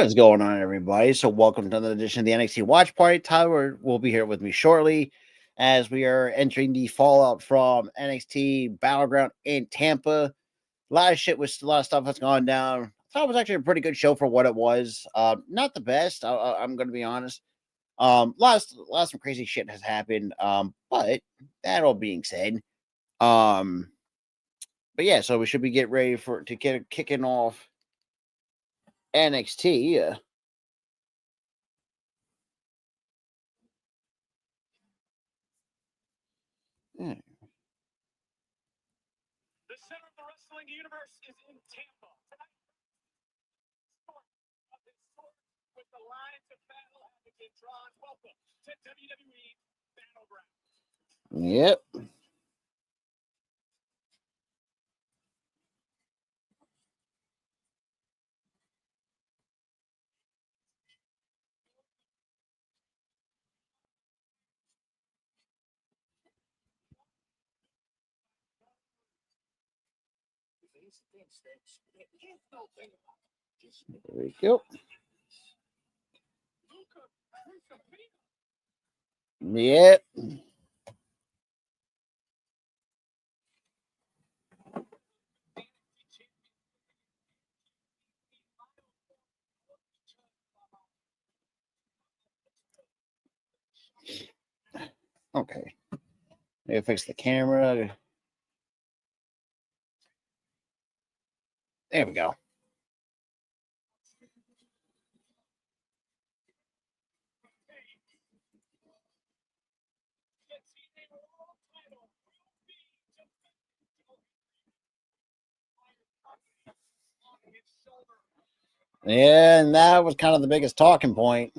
What is going on, everybody? So, welcome to another edition of the NXT Watch Party. Tyler will be here with me shortly as we are entering the fallout from NXT Battleground in Tampa. A lot of shit with a lot of stuff that's gone down. I thought it was actually a pretty good show for what it was. Not the best. I'm going to be honest. Lot of some crazy shit has happened. But that all being said, but yeah, so we should be getting ready to get kicking off NXT. Yeah. The center of the wrestling universe is in Tampa. With the lines of battle having been drawn. Welcome to WWE Battleground. Yep. There we go. Yep. Okay. Maybe fix the camera. There we go. Yeah, and that was kind of the biggest talking point.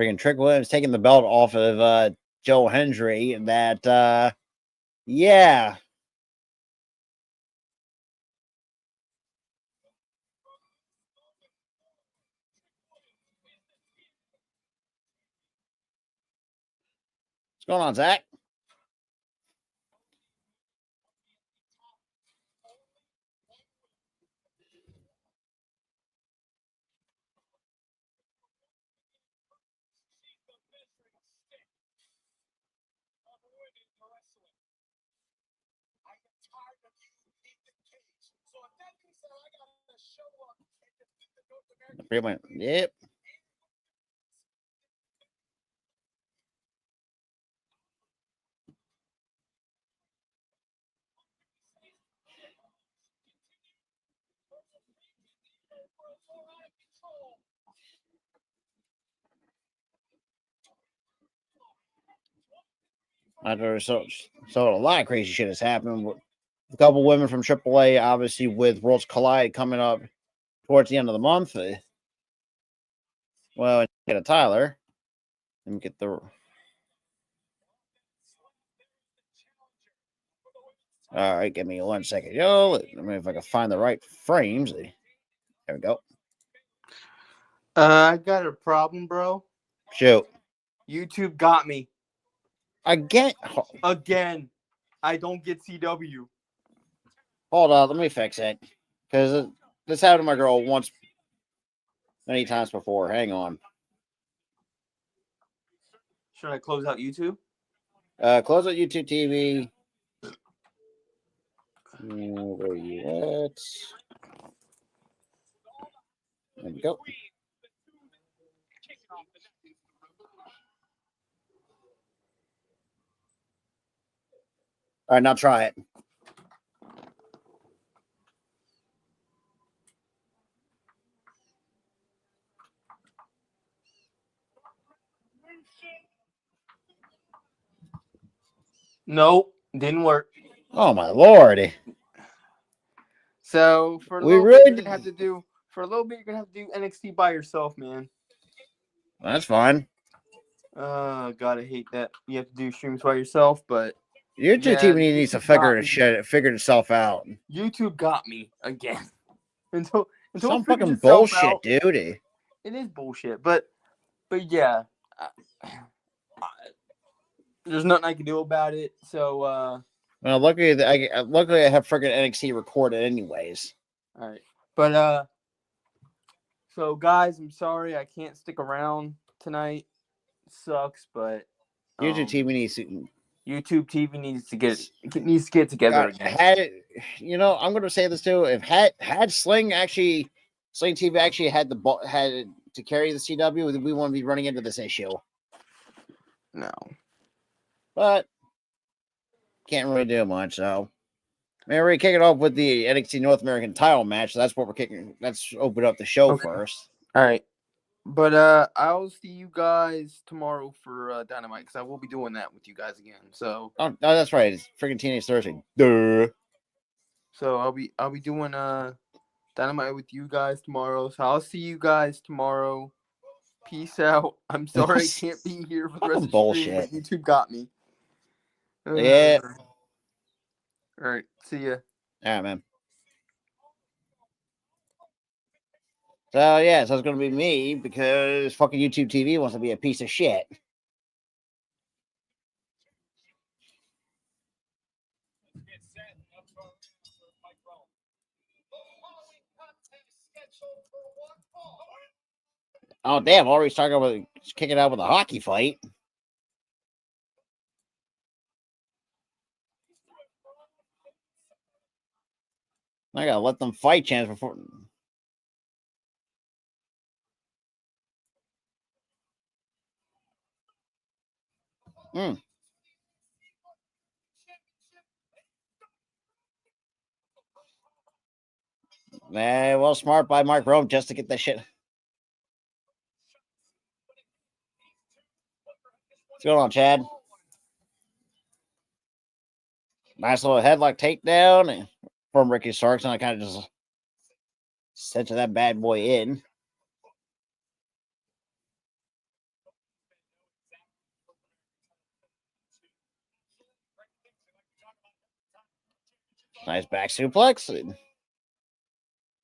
Freaking Trick Williams taking the belt off of Joe Hendry. That, yeah. What's going on, Zach? Yep. So a lot of crazy shit has happened. A couple women from AAA, obviously, with Worlds Collide coming up towards the end of the month. Well, get a Tyler. Let me get the. All right, give me 1 second. Yo, let me if I can find the right frames. There we go. I got a problem, bro. Shoot. YouTube got me. Again. I don't get CW. Hold on, let me fix it. Because this happened to my girl once, many times before. Hang on. Should I close out YouTube? Close out YouTube TV. Where are you at? There we go. All right, now try it. Nope, didn't work. Oh my lord! So for a little bit, you're gonna have to do NXT by yourself, man. That's fine. God, I hate that you have to do streams by yourself, but YouTube TV needs to figure itself out. YouTube got me again. until some fucking bullshit, out, dude. It is bullshit, but yeah, there's nothing I can do about it. So Well, luckily I have freaking NXT recorded anyways. All right, but so guys, I'm sorry I can't stick around tonight. It sucks, but YouTube TV needs to. YouTube TV needs to get together God, again. I'm going to say this too. If Sling TV actually had to carry the CW, then we wouldn't be running into this issue. No, But can't really do much. So maybe we kick it off with the NXT North American title match. So that's what we're kicking. Let's open up the show first. All right. But I'll see you guys tomorrow for Dynamite because I will be doing that with you guys again. So oh, that's right, it's freaking Teenage Thursday. Duh. So I'll be doing Dynamite with you guys tomorrow. So I'll see you guys tomorrow. Peace out. I'm sorry I can't be here for the rest of the stream, but YouTube got me. Yeah. All right. See ya. All right, man. So yeah, so it's gonna be me because fucking YouTube TV wants to be a piece of shit. Oh damn! Already talking about kicking out with a hockey fight. I gotta let them fight chance before. Hmm. Well, smart by Mark Rome just to get that shit. What's going on, Chad? Nice little headlock takedown from Ricky Starks, and I kind of just sent that bad boy in. Nice back suplex.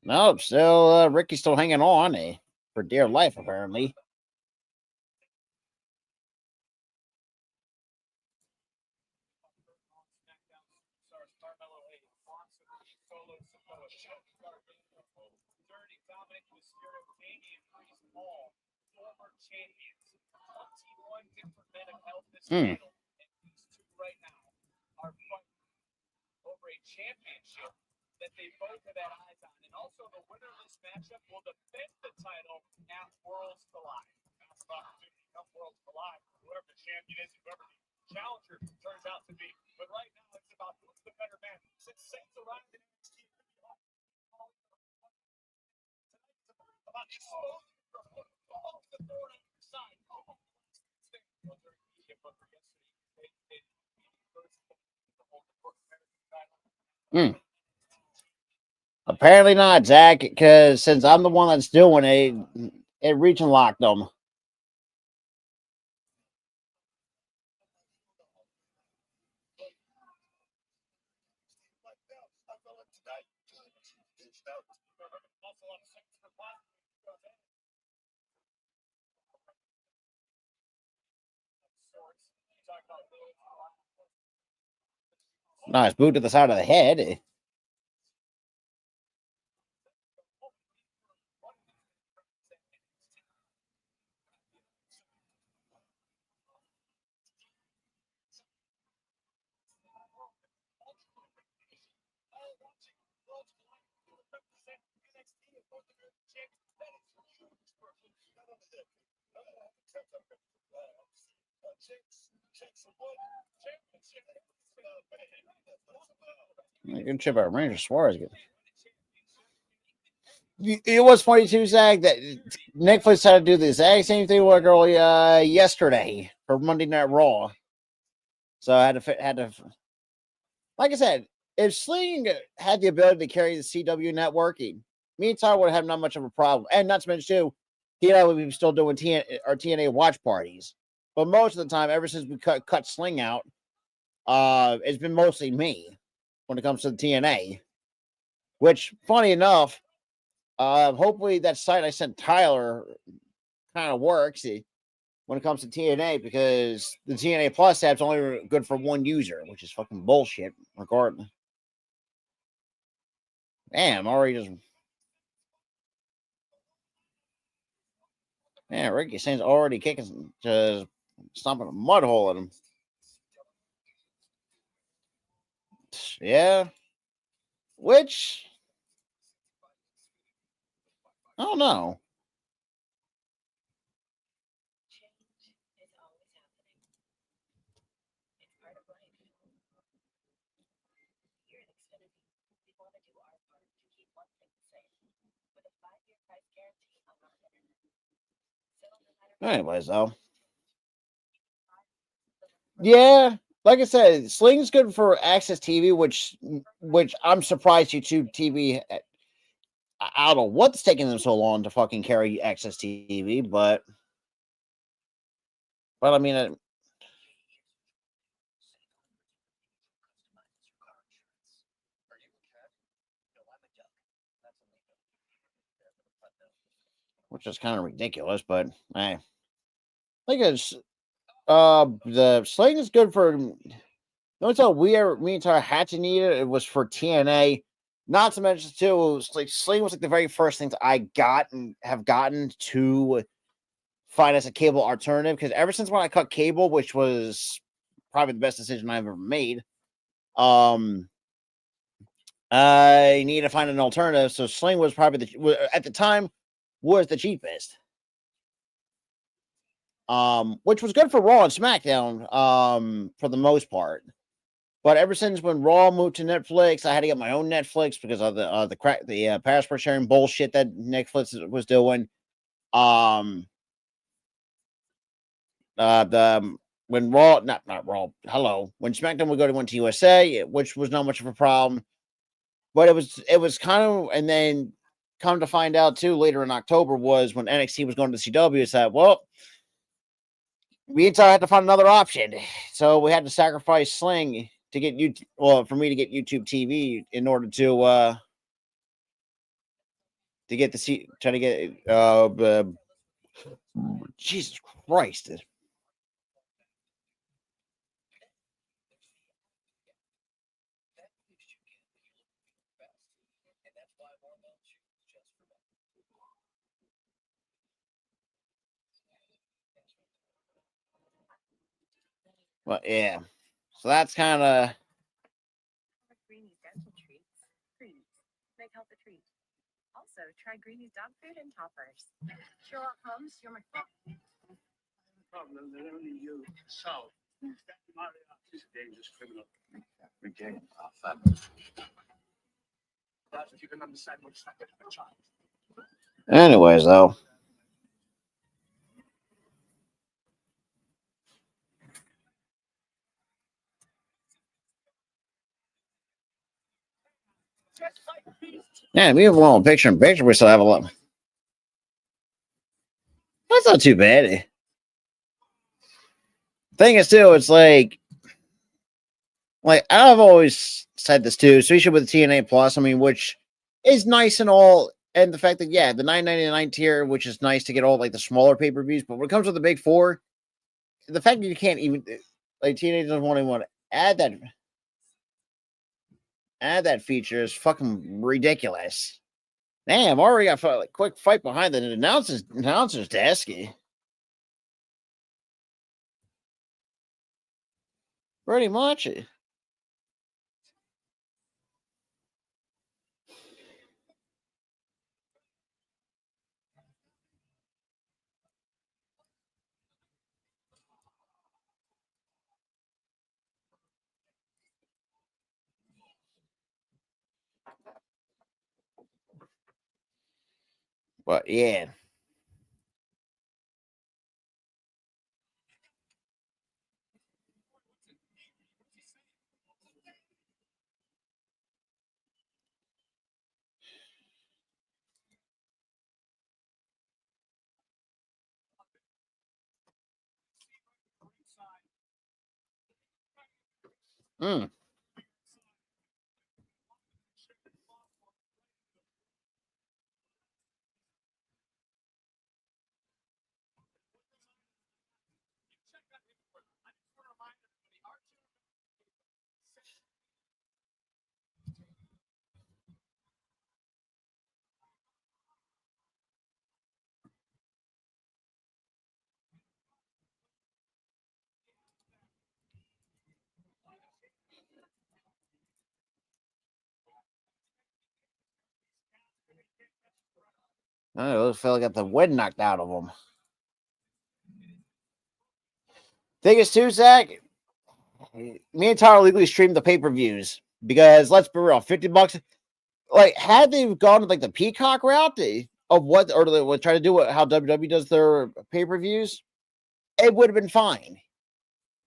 Nope, still Ricky's still hanging on for dear life, apparently. Hmm. Championship that they both have had eyes on, and also the winner of this matchup will defend the title at Worlds Collide. That's an opportunity to come Worlds Collide, whoever the champion is, whoever the challenger turns out to be. But right now, it's about who's the better man. Since Saints arrived in NXT, about exposing from all the board on your side. Apparently not, Zach, because since I'm the one that's doing it region locked them. Nice boot to the side of the head. Good trip out Ranger Suarez. It was funny too, Zach, that Netflix had to do the exact same thing with a girl yesterday for Monday Night Raw. So I had to, like I said, if Sling had the ability to carry the CW networking, me and Tyler would have not much of a problem. And not to mention too, he and I would be still doing TNA watch parties. But most of the time, ever since we cut Sling out, it's been mostly me when it comes to the TNA. Which, funny enough, hopefully that site I sent Tyler kind of works. when it comes to TNA, because the TNA Plus app's only good for one user, which is fucking bullshit, regardless. Damn, already just. Man, Ricky Sain's already kicking, just stomping a mud hole at him. Yeah. Which, I don't know. Anyways, though. Yeah, like I said, Sling's good for Access TV, which I'm surprised YouTube TV. I don't know what's taking them so long to fucking carry Access TV, but I mean, which is kind of ridiculous. But I think it's the Sling is good for. Don't tell me and Tyler had to need it. It was for TNA. Not to mention too, it was like Sling was like the very first things I got and have gotten to find as a cable alternative, because ever since when I cut cable, which was probably the best decision I've ever made, I need to find an alternative. So Sling was probably at the time was the cheapest. Which was good for Raw and SmackDown, for the most part. But ever since when Raw moved to Netflix, I had to get my own Netflix because of the passport sharing bullshit that Netflix was doing. The when Raw, not Raw, hello, when SmackDown would go to USA, which was not much of a problem, but it was kind of, and then come to find out too later in October was when NXT was going to CW. Said, well, we had to find another option, so we had to sacrifice Sling to get you, well, for me to get YouTube TV in order to get the try to get Jesus Christ. Well, yeah. So that's kind of. Greenie's dental treats. Greenies. Make health a treat. Also, try Greenie's dog food and toppers. Sherlock Holmes, you're my problem. They're only you. So, Mario is a dangerous criminal. Okay. That's if you can understand what's happening to a child. Anyways, though. Yeah, we have a little picture in picture. We still have a lot. That's not too bad. Thing is, too, it's like I've always said this too, especially with the TNA Plus. I mean, which is nice and all, and the fact that the $9.99 tier, which is nice to get all like the smaller pay per views. But when it comes to the big four, the fact that you can't even TNA doesn't want to add that feature is fucking ridiculous. Damn, already got a quick fight behind the announcer's desk. Pretty much. But yeah. Mm. I don't know, feel like got the wind knocked out of them. Thing is, too, Zach, me and Tyler legally streamed the pay-per-views because let's be real, $50. Like, had they gone with like the Peacock route of what, or they would try to do how WWE does their pay-per-views, it would have been fine.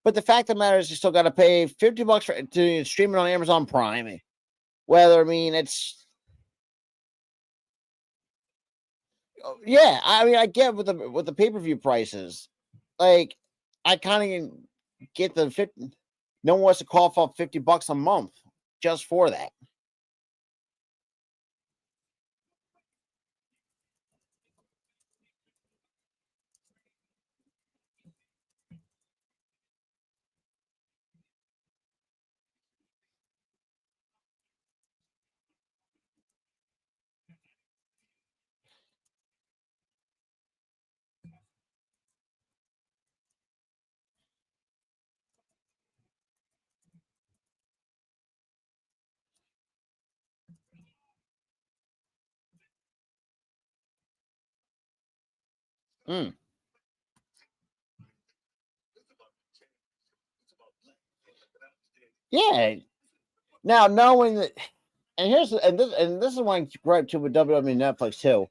But the fact of the matter is, you still got to pay $50 to stream it on Amazon Prime. Whether it's yeah, I mean, I get with the pay-per-view prices. Like, I kind of get the 50. No one wants to cough up $50 a month just for that. Mm. Yeah. Now knowing that, and this is one I gripe to with WWE and Netflix too.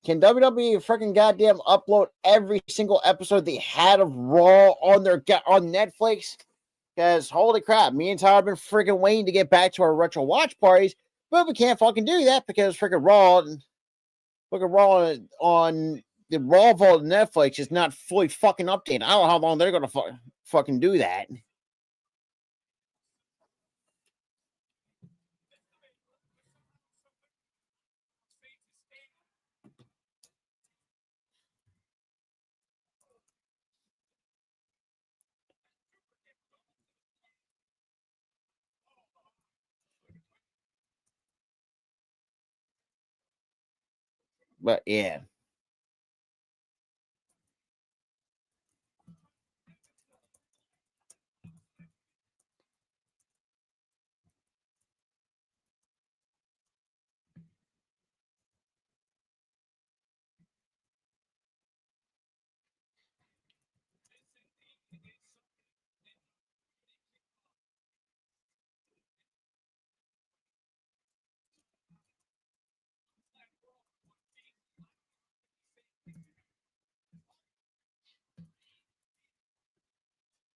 Can WWE freaking goddamn upload every single episode they had of Raw on Netflix? Because holy crap, me and Tyler have been freaking waiting to get back to our retro watch parties, but we can't fucking do that because freaking Raw on the Raw Vault Netflix is not fully fucking updated. I don't know how long they're gonna fucking do that. But yeah.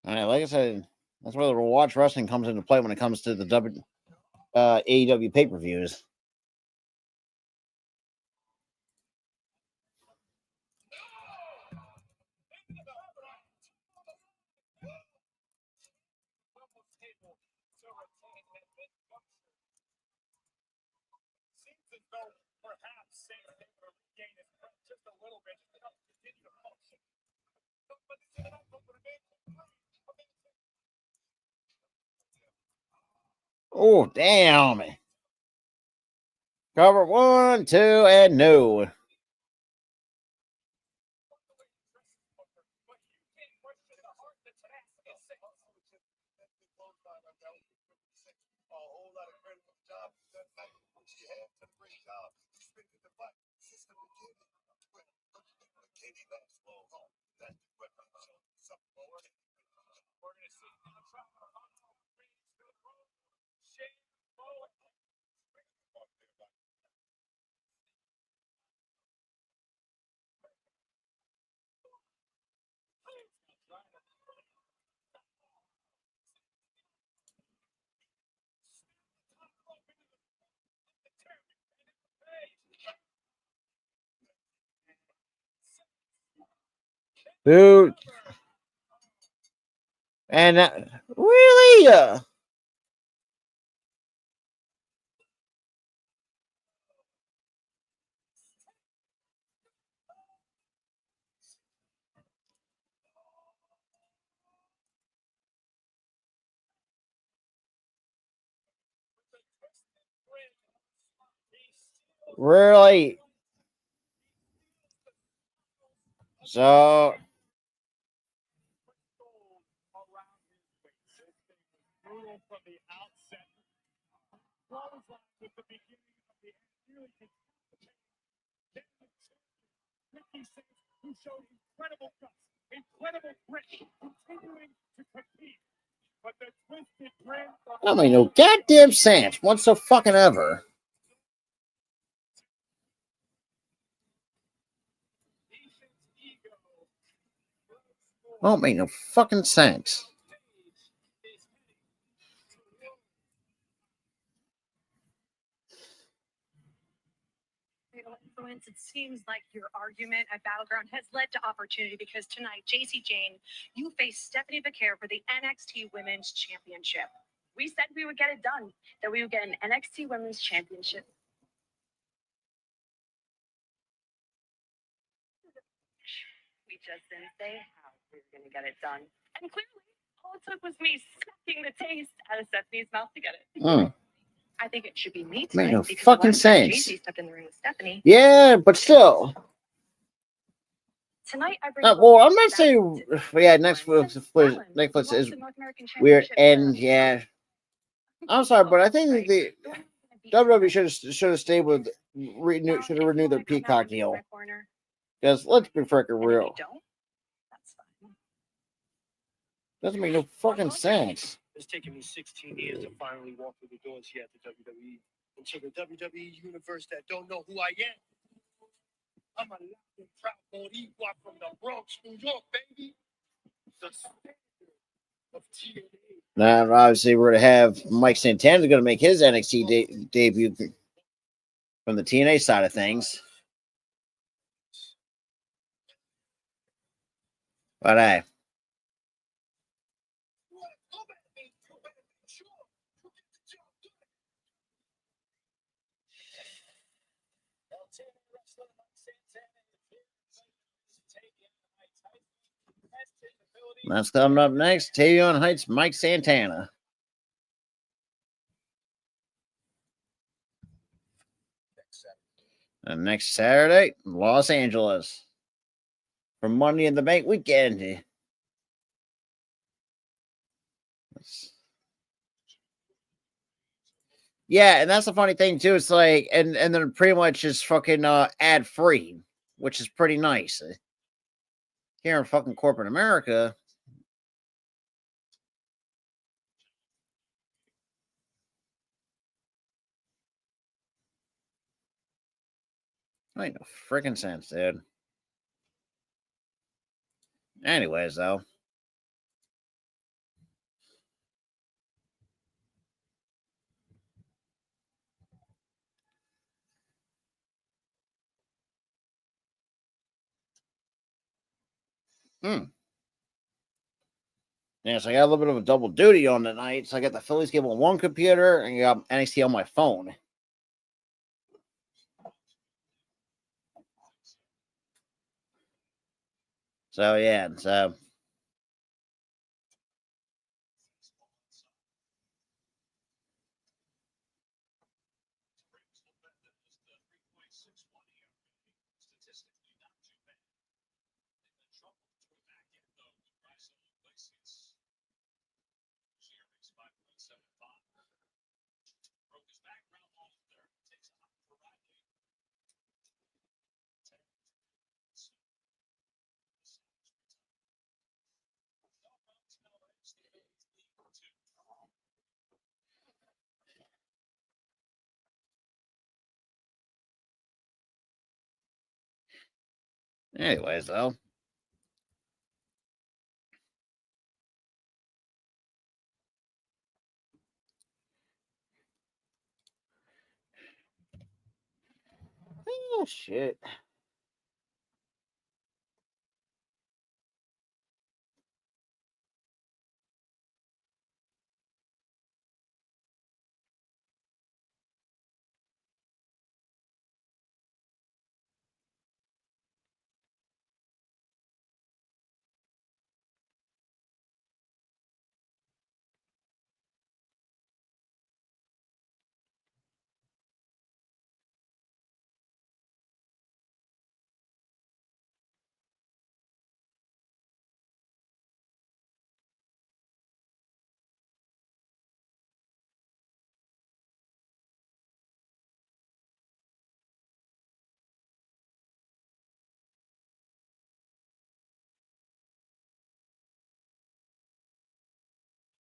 All right, like I said, that's where the watch wrestling comes into play when it comes to the AEW pay-per-views. Seems as though perhaps Satan or regain his breath just a little bit to help continue to function. Oh, damn. Cover 1, 2, and no. Dude. And really? Really? So, From the outset, with the beginning of the Ricky Singh, who showed incredible guts, incredible grit, continuing to compete. But the twisted grin. That made no goddamn sense. Once so fucking ever. Don't make no fucking sense. Influence, it seems like your argument at Battleground has led to opportunity because tonight, JC Jane, you face Stephanie Becaire for the NXT Women's Championship. We said we would get it done, that we would get an NXT Women's Championship. We just didn't say how we were going to get it done. And clearly, all it took was me sucking the taste out of Stephanie's mouth to get it. I think it should be me tonight. Make no because fucking last time sense. JC stepped in the ring with Stephanie. Yeah, but still. Tonight, I bring Well, I'm not saying. Yeah, Netflix is weird, and yeah. I'm sorry, but I think the WWE should have stayed with should have renewed their Peacock deal. Because let's be freaking real. Doesn't make no fucking sense. It's taken me 16 years to finally walk through the doors here at the WWE. Into the WWE universe that don't know who I am. I'm a loud and proud Boricua from the Bronx, New York, baby. The standard of TNA. Now, obviously, we're going to have Mike Santana going to make his NXT debut from the TNA side of things. But hey. That's coming up next. Tavion Heights, Mike Santana. And next Saturday, Los Angeles. For Money in the Bank weekend. Yeah, and that's the funny thing too. It's like, and then pretty much just fucking ad free, which is pretty nice. Here in fucking corporate America. Ain't no freaking sense, dude. Anyways, though. Yeah, so I got a little bit of a double duty on tonight. So I got the Phillies game on one computer and I got NXT on my phone. So yeah, so anyways, though. Oh shit.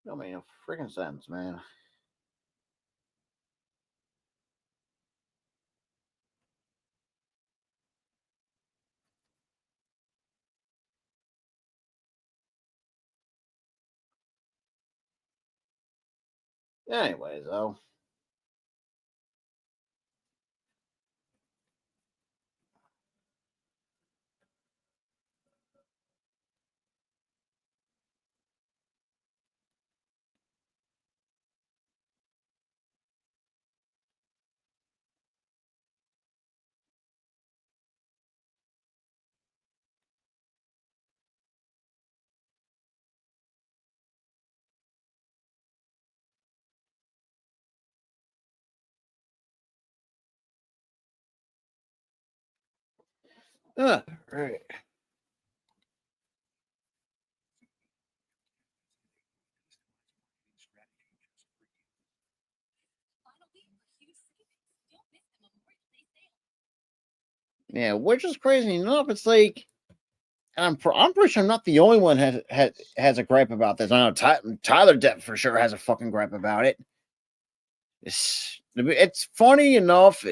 Don't make no freaking sense, man. Anyways, though. Right. Yeah, which is crazy enough. It's like, I'm pretty sure I'm not the only one has a gripe about this. I know Tyler Depp for sure has a fucking gripe about it. It's funny enough.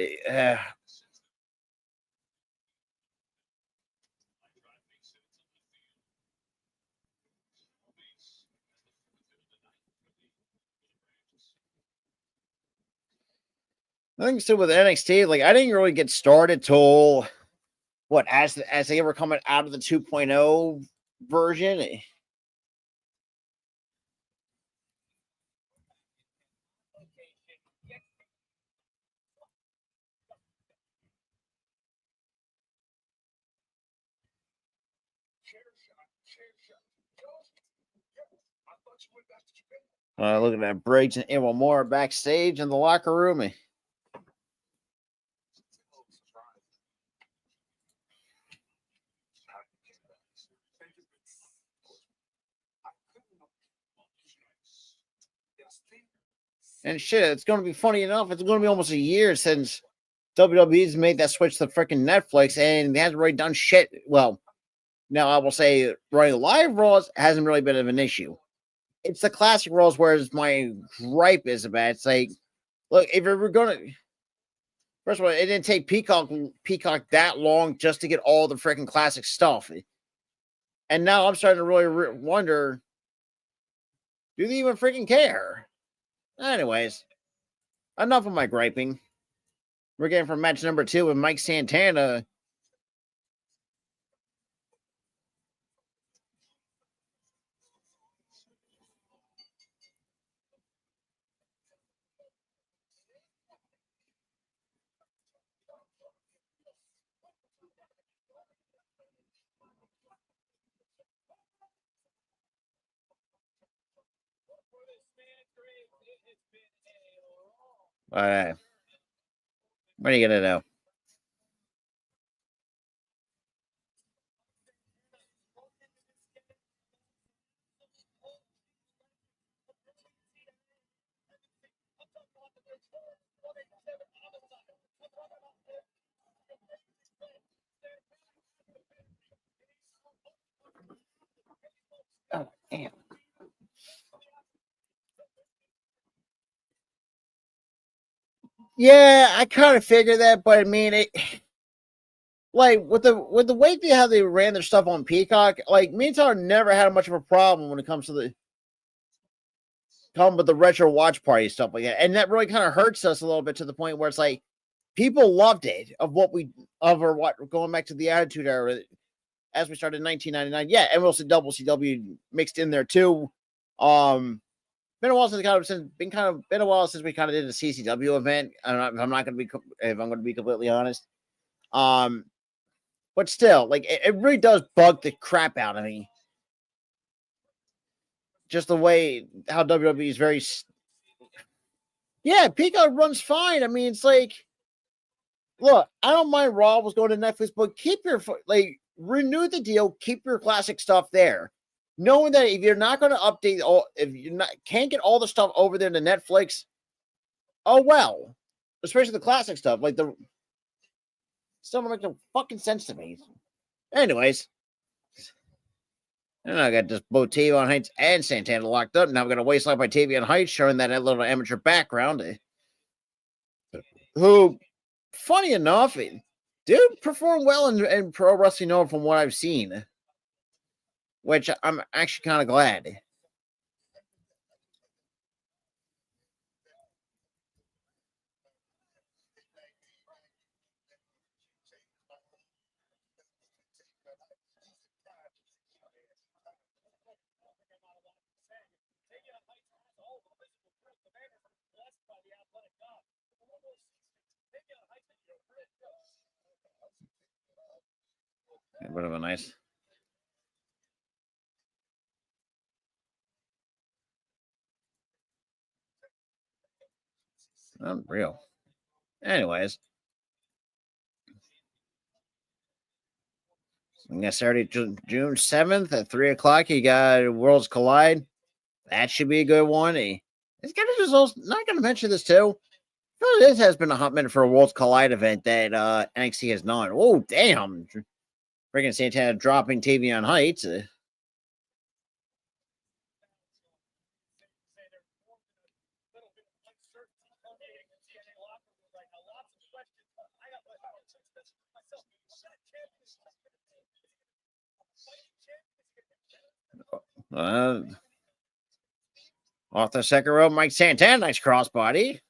I think so with NXT. Like, I didn't really get started till what, as they were coming out of the 2.0 version. Looking at Briggs and Emil Moore backstage in the locker room. And shit, it's going to be funny enough. It's going to be almost a year since WWE's made that switch to freaking Netflix, and they hasn't really done shit. Well, now I will say running live Raws hasn't really been of an issue. It's the classic Raws where my gripe is about. It's like, look, if we're going to, first of all, it didn't take Peacock that long just to get all the freaking classic stuff. And now I'm starting to really wonder, do they even freaking care? Anyways, enough of my griping. We're getting from match number 2 with Mike Santana. What are you going to know? Oh, damn. Yeah, I kind of figured that, but I mean, like with the way how they ran their stuff on Peacock, like me and Tyler never had much of a problem when it comes to with the retro watch party stuff like that, and that really kind of hurts us a little bit to the point where it's like people loved it going back to the Attitude Era as we started in 1999. Yeah, and we'll see WCW mixed in there too. Been a while since been a while since we kind of did a CCW event. If I'm going to be completely honest. But still, like it really does bug the crap out of me. Just the way how WWE is very. Yeah, Peacock runs fine. I mean, it's like, look, I don't mind Raw was going to Netflix, but keep your renew the deal. Keep your classic stuff there, knowing that if you're not going to update if you can't get all the stuff over there to Netflix, oh well. Especially the classic stuff, like the still don't make no fucking sense to me. Anyways, And I got just both Tavion Heights and Santana locked up. Now I'm going to waistline by Tavion Heights, showing that little amateur background. Who, funny enough, dude performed well in Pro Wrestling Nova from what I've seen, which I'm actually kind of glad. A bit of a nice. Unreal. Anyways. Saturday, June 7th at 3 o'clock. You got Worlds Collide. That should be a good one. It's kind of just also, not going to mention this too. This has been a hot minute for a Worlds Collide event that NXT has not. Oh, damn. Freaking Santana dropping Tavion Heights. Off the second row, Mike Santana. Nice crossbody.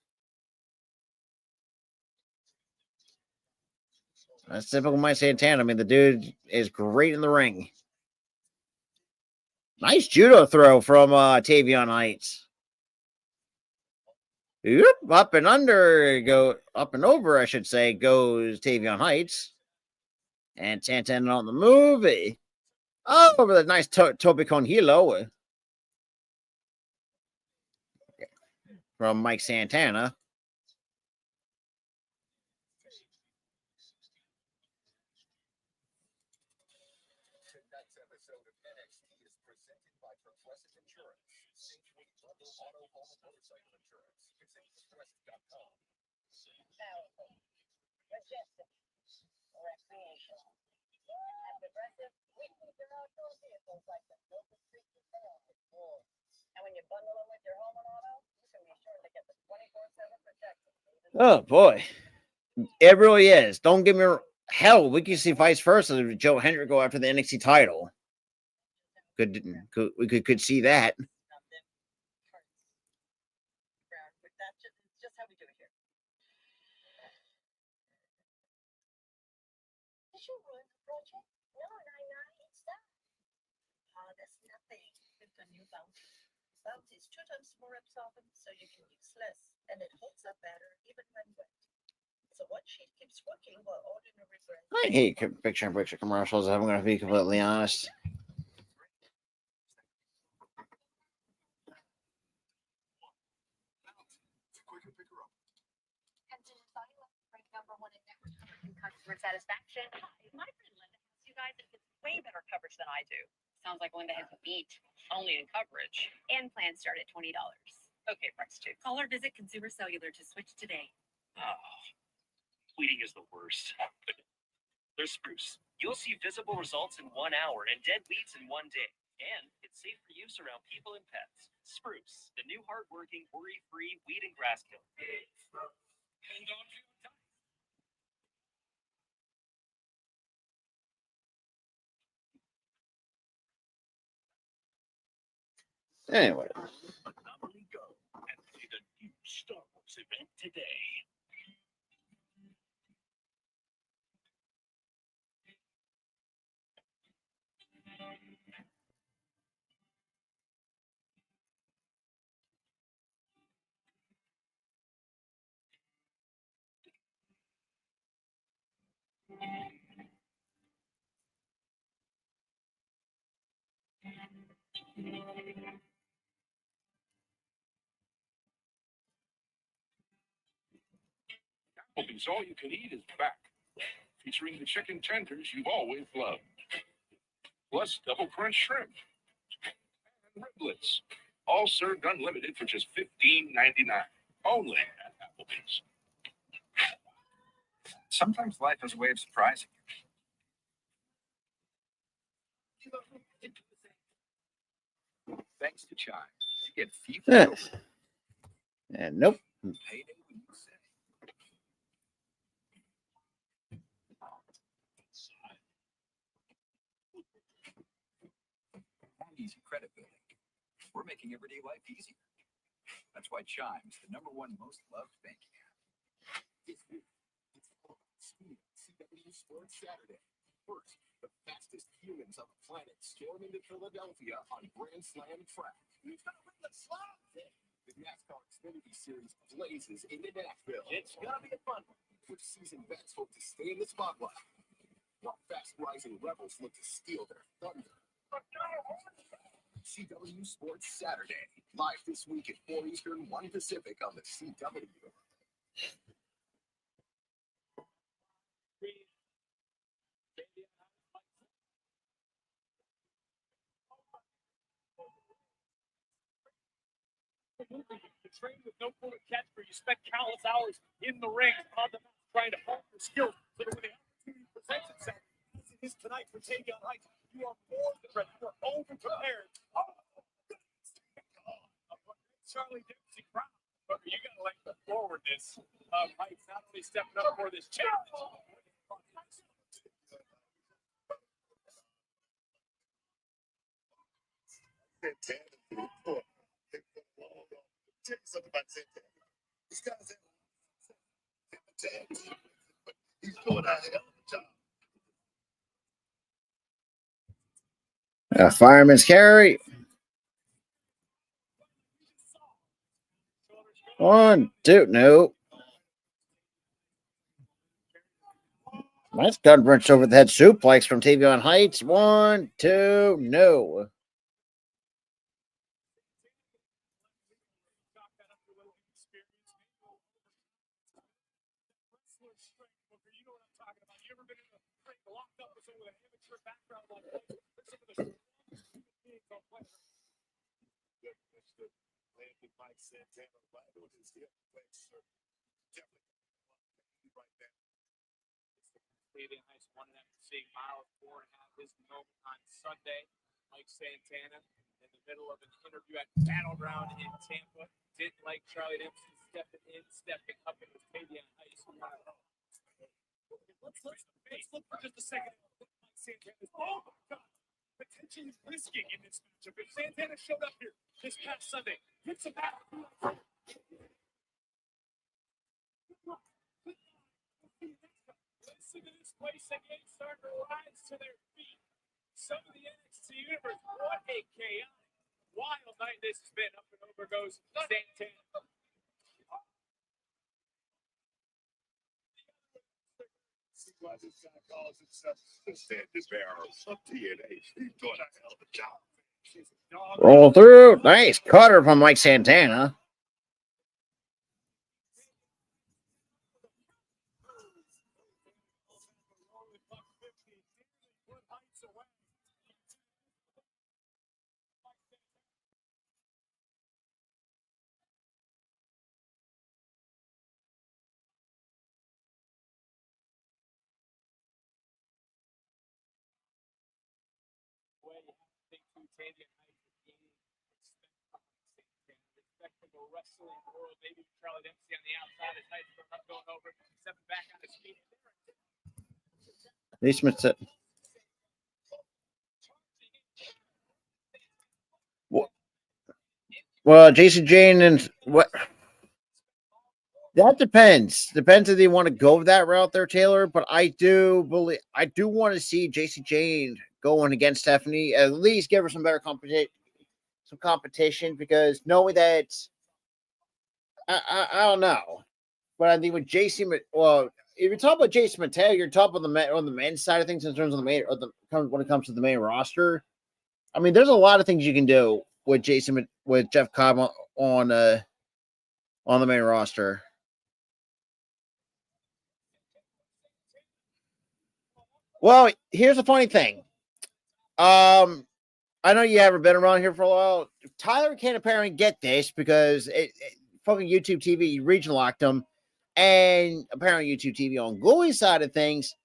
That's typical Mike Santana. I mean, the dude is great in the ring. Nice judo throw from Tavion Heights. Oop, up and under, up and over, I should say, goes Tavion Heights. And Santana on the move. Oh, over the nice Tope con Hilo from Mike Santana. Tonight's episode of NXT is presented by Progressive Insurance. SeatGeek Auto Home Motorcycle Insurance. Visit progressive.com. Powerful, majestic, recreational. At Progressive, we keep your outdoor vehicles like the Silver Street they are. And when you bundle them with your home and auto, you can be sure to get the 24/7 protection. Oh boy, it really is. Don't get me wrong. Hell, we could see vice versa. Joe Hendrick go after the NXT title. We could see that. It's just how we do it here. Did you ruin the project? No, it's done. Oh, that's nothing. With the new Bounty. Bounty is 2 times more absorbent, so you can use less, and it holds up better even when wet. So one sheet keeps working while ordinary bread. I hate picture-in-picture commercials. I'm going to be completely honest. #1 in network coverage and customer satisfaction. Hi, my friend Linda has you guys and gets way better coverage than I do. Sounds like Linda has a beat. Only in coverage. And plans start at $20. Okay, price too. Call or visit Consumer Cellular to switch today. Bleeding is the worst. There's Spruce. You'll see visible results in 1 hour and dead weeds in 1 day. And it's safe for use around people and pets. Spruce, the new hardworking, worry-free weed and grass killer. And don't you die. Anyway. Monopoly Go and play the new Star Wars event today. Applebee's All You Can Eat is back, featuring the chicken tenders you've always loved, plus double crunch shrimp and riblets, all served unlimited for just $15.99, only at Applebee's. Sometimes life has a way of surprising you. Thanks to Chime, you get FIFA. And nope. Payday when you say. Easy credit building. We're making everyday life easier. That's why Chime's the #1 most loved banking app. It's CW Sports Saturday. First, the fastest humans on the planet storm into Philadelphia on Grand Slam track. Who's gonna win the slam? The NASCAR Xfinity Series blazes into Nashville. It's gonna be a fun one. Which season vets hope to stay in the spotlight, while fast-rising rebels look to steal their thunder. CW Sports Saturday, live this week at 4 Eastern, 1 Pacific on the CW. You train with no quarter catch where you spend countless hours in the ring on the mat trying to hone your skills so that when the opportunity presents itself, as it is tonight for Tavion Heights, you are more than ready. You are over-prepared. Charlie Dempsey crowd, but you got to like the forwardness of Heights not only stepping up for this challenge. Tell you something about Santana. This guy's he's doing a hell of a job. Fireman's carry. 1, 2, no. Nice gun wrench over the head suplex from Tavion Heights. 1, 2, no. Tavion Heights wanted after seeing Miles 4.5 his moment on Sunday. Mike Santana in the middle of an interview at Battleground in Tampa didn't like Charlie Dempsey stepping up into Tavion Heights. Let's look for just a second at what Mike Santana's potentially risking in this matchup. If Santana showed up here this past Sunday, hits a back. Listen to this place again, starting to rise to their feet. Some of the NXT universe, what a chaotic, wild night this has been. Up and over goes Santana. See why this guy calls himself the standard bearer of TNA. He's doing a hell of a job. Roll through. Nice cutter from Mike Santana. Wrestling world, maybe Charlie Dempsey on the outside as Heights going over, stepping back on his feet. Well, Jason Jane and what? That depends. Depends if they want to go that route there, Taylor. But I do want to see Jason Jane going against Stephanie. At least give her some better competition, because knowing that I don't know. But I think with Jason, well, if you're talking about Jason Mateo, you're talking on the men's side of things in terms of the main, when it comes to the main roster. I mean, there's a lot of things you can do with Jeff Cobb on the main roster. Well, here's the funny thing. I know you haven't been around here for a while. Tyler can't apparently get this because fucking YouTube TV region locked him, and apparently YouTube TV on Gooey's side of things,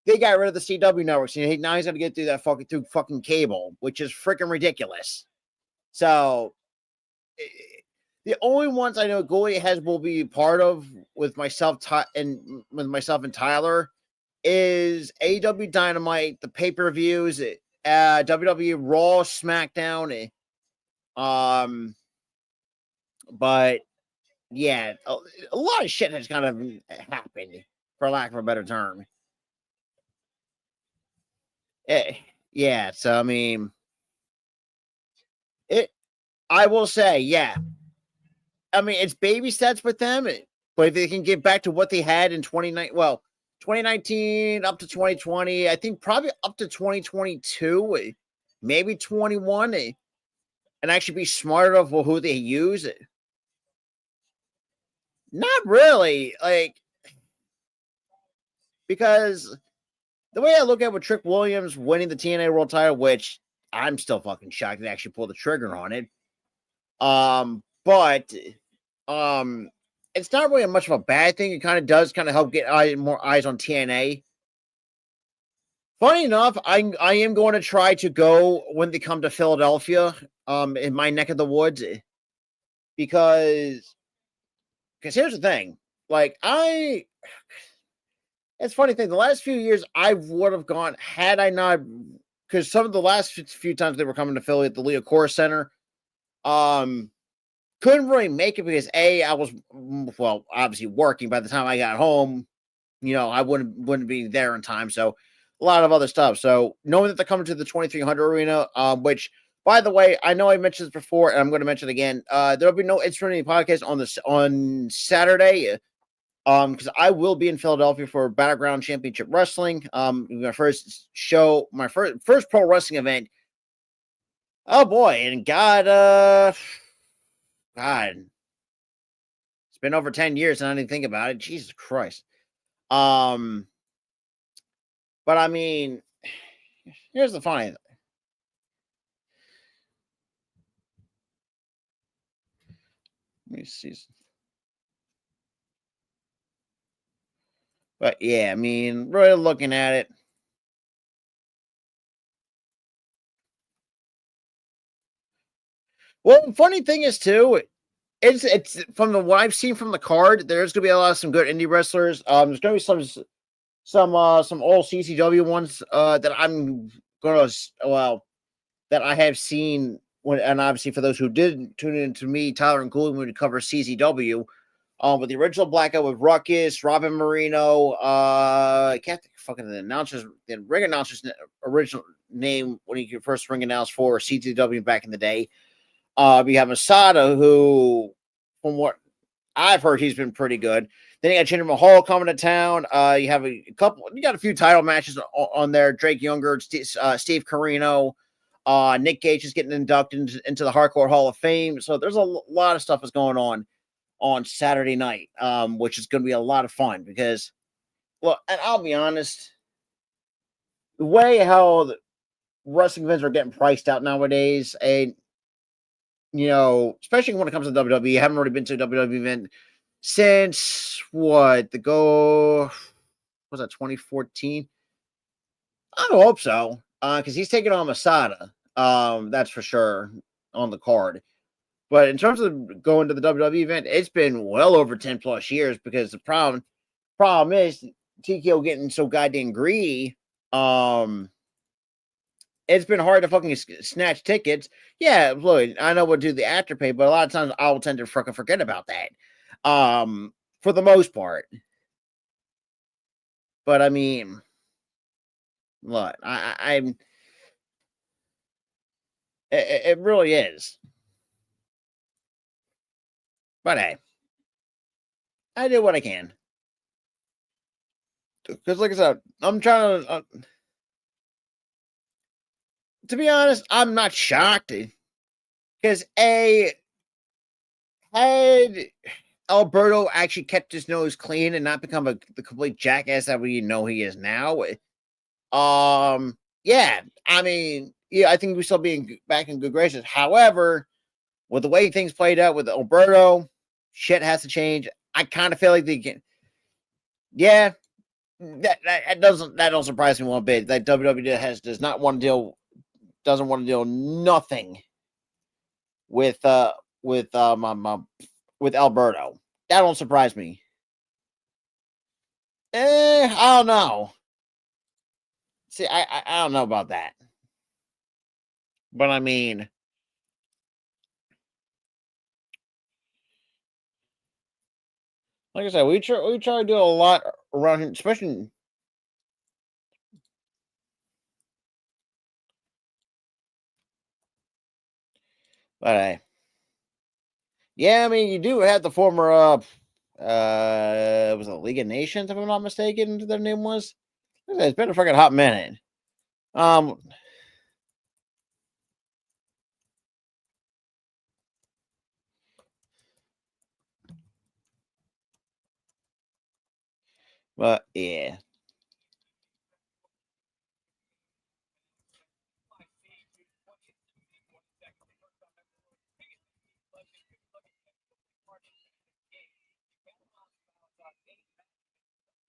they got rid of the CW networks. And now he's got to get through that fucking cable, which is freaking ridiculous. So the only ones I know Goalie has will be part of with myself and Tyler is AEW Dynamite, the pay-per-views, WWE Raw, SmackDown, but yeah, a lot of shit has kind of happened, for lack of a better term. Yeah, so I mean, I will say, yeah. I mean, it's baby steps with them, but if they can get back to what they had in 2019 up to 2020, I think probably up to 2022, maybe 21, and actually be smart of who they use. Not really, like, because the way I look at with Trick Williams winning the TNA World Title, which I'm still fucking shocked they actually pulled the trigger on it. But it's not really much of a bad thing. It kind of does kind of help get more eyes on TNA. Funny enough, I am going to try to go when they come to Philadelphia, in my neck of the woods, because here's the thing, like it's a funny thing. The last few years I would have gone had I not, because some of the last few times they were coming to Philly at the Leo Core Center, couldn't really make it because I was obviously working by the time I got home. I wouldn't be there in time. So a lot of other stuff. So knowing that they're coming to the 2300 arena, which by the way, I know I mentioned this before and I'm going to mention it again. There'll be no It's Trinity podcast on Saturday. Because I will be in Philadelphia for Battleground Championship Wrestling. My first show, my first pro wrestling event. Oh boy, and God, it's been over 10 years and I didn't think about it. Jesus Christ. But I mean, here's the funny thing. Let me see. But yeah, I mean, really looking at it. Well, the funny thing is too, it's from what I've seen from the card, there's gonna be a lot of some good indie wrestlers. There's gonna be some old CCW ones that I'm gonna that I have seen and obviously for those who did tune in to me, Tyler and Cooley, when we cover CCW, with the original Blackout with Ruckus, Robin Marino, I can't think fucking the ring announcer's original name when he first ring announced for CCW back in the day. We have Masada, who, from what I've heard, he's been pretty good. Then you got Jinder Mahal coming to town. You have you got a few title matches on there. Drake Younger, Steve Corino, Nick Gage is getting inducted into the Hardcore Hall of Fame. So there's a lot of stuff that's going on Saturday night, which is going to be a lot of fun because, well, and I'll be honest, the way how the wrestling events are getting priced out nowadays, and especially when it comes to WWE, I haven't really been to a WWE event since was that 2014? I don't hope so, because he's taking on Masada, that's for sure, on the card. But in terms of going to the WWE event, it's been well over 10 plus years because the problem is TKO getting so goddamn greedy. It's been hard to fucking snatch tickets. Yeah, look, I know we'll do the afterpay, but a lot of times I will tend to fucking forget about that. For the most part. But I mean, look, I'm. It really is. But hey, I do what I can. Because, like I said, I'm trying to. To be honest, I'm not shocked. Because had Alberto actually kept his nose clean and not become the complete jackass that we know he is now, yeah, I mean, yeah, I think we still be back in good graces. However, with the way things played out with Alberto, shit has to change. I kind of feel like they can. Yeah, that don't surprise me one bit. That WWE doesn't want to deal nothing with Alberto. That don't surprise me. I don't know. See, I don't know about that. But I mean, like I said, we try to do a lot around here, especially. But yeah, I mean, you do have the former was it League of Nations, if I'm not mistaken, their name was. It's been a freaking hot minute. But yeah.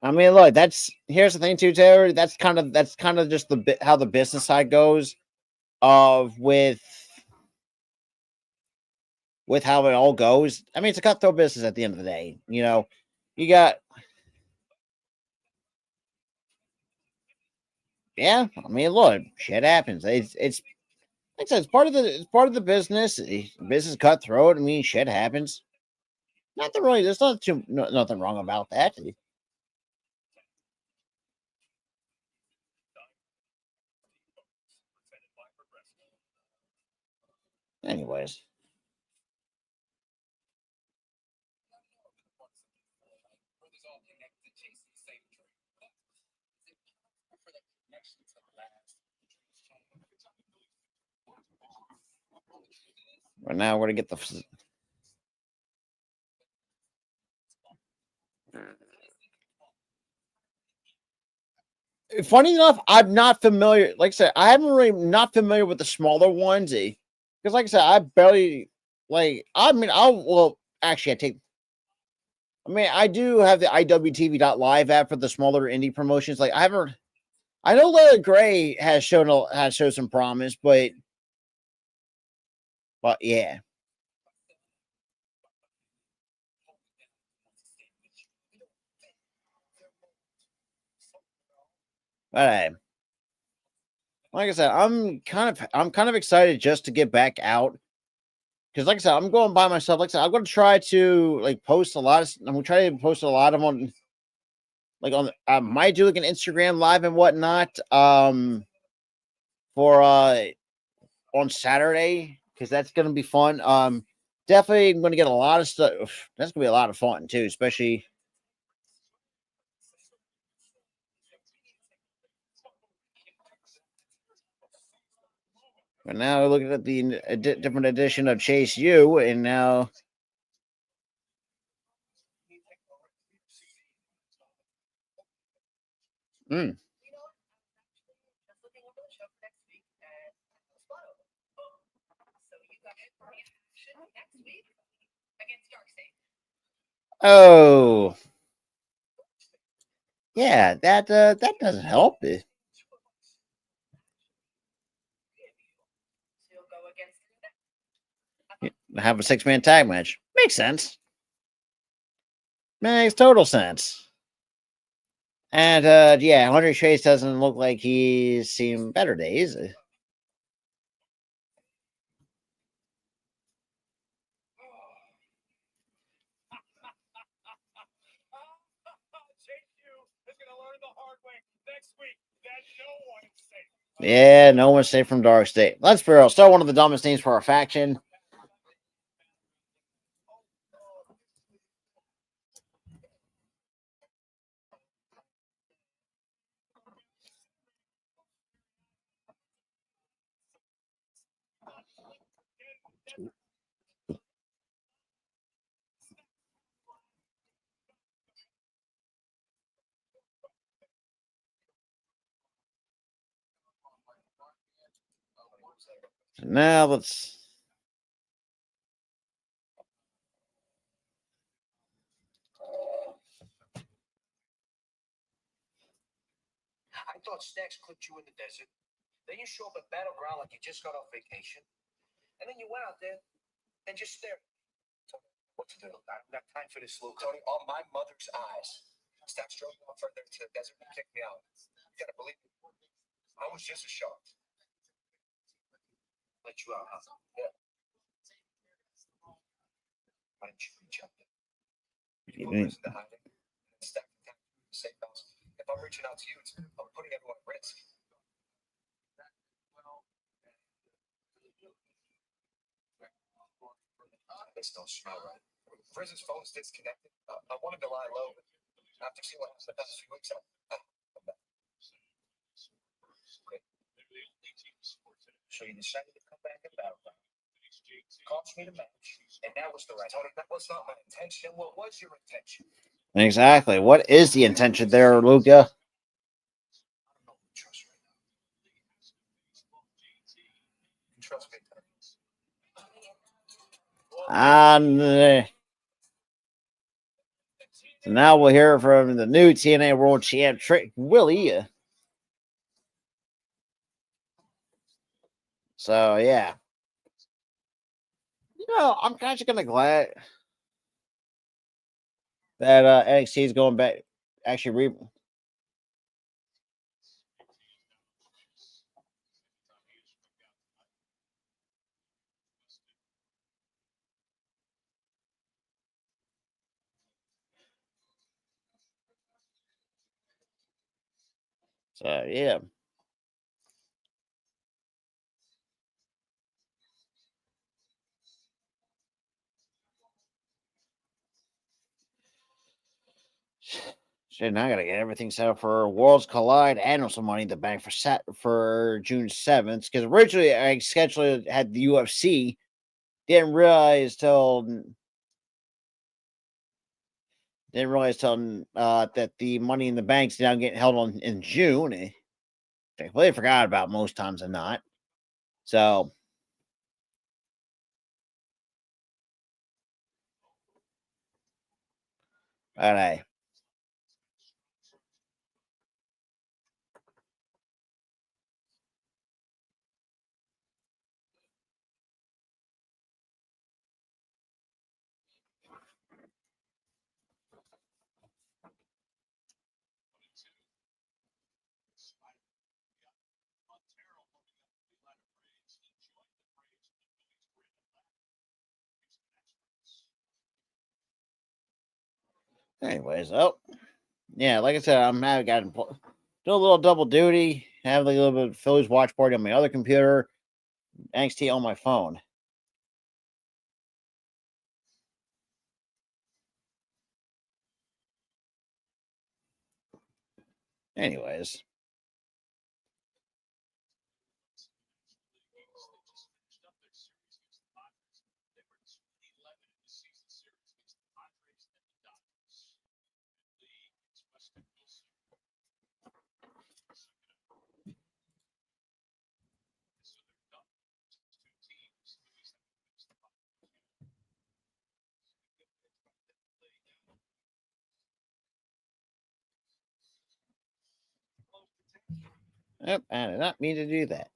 I mean, look, here's the thing too, Taylor. That's kind of just the bit how the business side goes of with how it all goes. I mean, it's a cutthroat business at the end of the day. You know, you got yeah. I mean, look, shit happens. It's like I said, it's part of the business. Business cutthroat. I mean, shit happens. Nothing really. There's nothing wrong about that. Anyways. But now we're gonna get the. Funny enough, I'm not familiar. Like I said, I haven't really not familiar with the smaller ones. Because, like I said, I barely like. I mean, actually, I mean, I do have the IWTV.live app for the smaller indie promotions. Like, I haven't. I know Layla Gray has shown some promise, but yeah. But like I said, I'm kind of excited just to get back out because, like I said, I'm going by myself. Like I said, I'm going to try to post a lot of. I'm going to try to post a lot of on I might do like an Instagram live and whatnot. For on Saturday because that's going to be fun. Definitely going to get a lot of stuff. That's going to be a lot of fun too, especially. But now looking at the different edition of Chase U, and now. Mm. Oh, yeah, that doesn't help. Have a 6-man tag match makes sense. Makes total sense. And yeah, Andre Chase doesn't look like he's seen better days. Yeah, no one's safe from Dark State. Let's be real. Still one of the dumbest names for our faction. Now let's. I thought Stacks clipped you in the desert. Then you show up at Battleground like you just got off vacation. And then you went out there and just stare. Tony, what to do? I don't got time for this, Luke. Tony, on my mother's eyes. Stop strolling off further to the desert and kick me out. You gotta believe me. I was just a shark. Let you out, huh? Yeah. Why didn't you reach out then? You put us into hiding and stack the time to the safe house. If I'm reaching out to you, I'm putting everyone at risk. This don't smell right. Friz's phone's disconnected. I wanted to lie low, but after seeing what happened the past few weeks, I'm back. Okay. So you decided to come back and Battleground. Cost me the match, and that was the right. Tony, that was not my intention. What was your intention? Exactly. What is the intention there, Luca? I don't know who to trust right now. You trust me, Tony. And so now we'll hear from the new TNA World Champ, Willie. So, yeah. You know, I'm kind of glad that NXT is going back. Actually, so, yeah. Shit, now I gotta get everything set up for Worlds Collide and some Money in the Bank for June 7th. Because originally I scheduled had the UFC. Didn't realize till that the Money in the Bank's now getting held in June. I completely forgot about most times than not. So, all right. Anyways, yeah, like I said, I'm having got do a little double duty, have like a little bit of Phillies watch party on my other computer, NXT on my phone. Anyways. Yep, I did not mean to do that.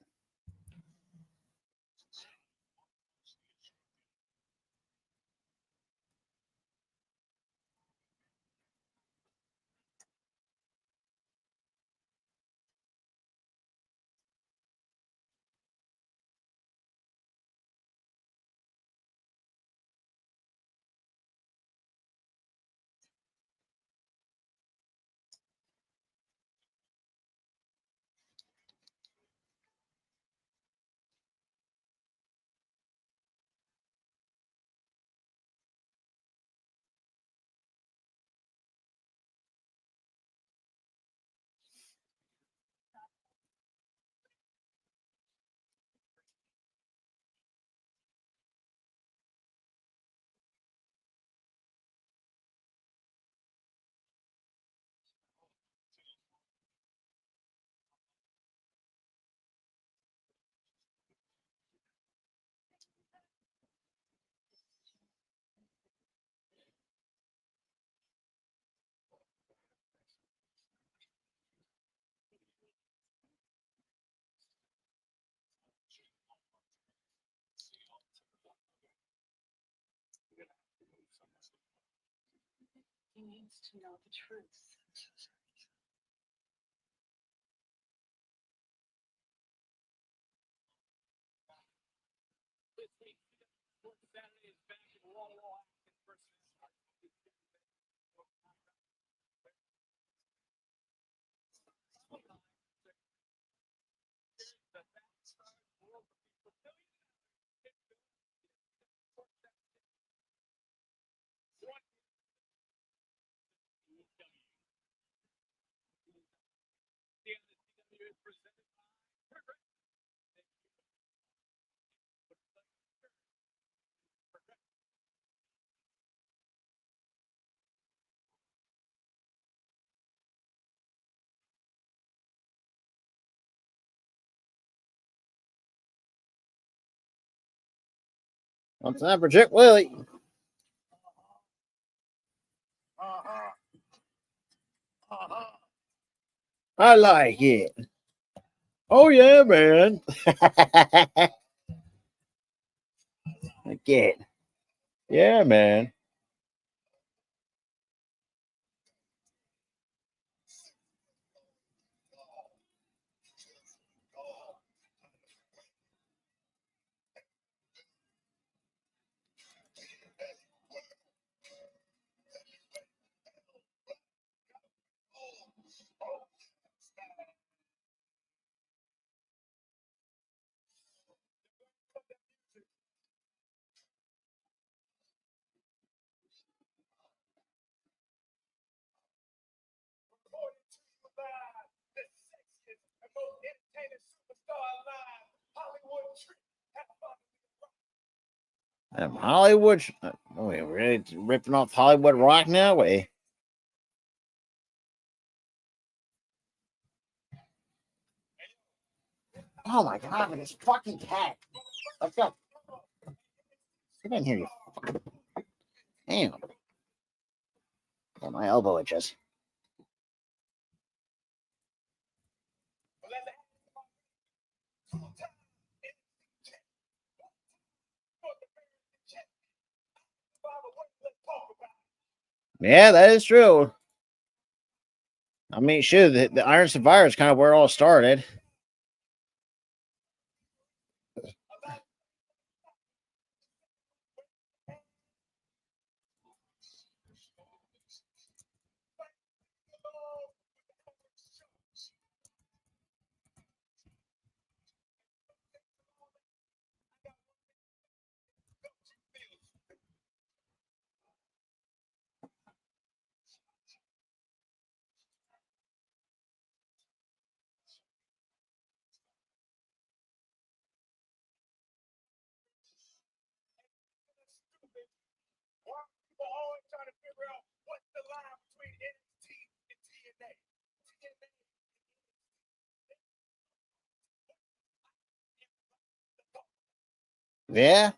He needs to know the truth. This week, Saturday is back in Raw action versus On time for Chick Willie. I like it. Oh yeah, man. Again. Yeah, man. the sexiest and most entertaining superstar alive, Hollywood Tree. Hollywood. Wait, we're really ripping off Hollywood Rock now? Wait. Oh my god, this fucking cat. Let's go. Get in here, you fucking. Damn. Got my elbow itches. Yeah, that is true. I mean, sure, the Iron Survivor is kind of where it all started. Why are people always trying to figure out what's the line between NXT and TNA? Yeah.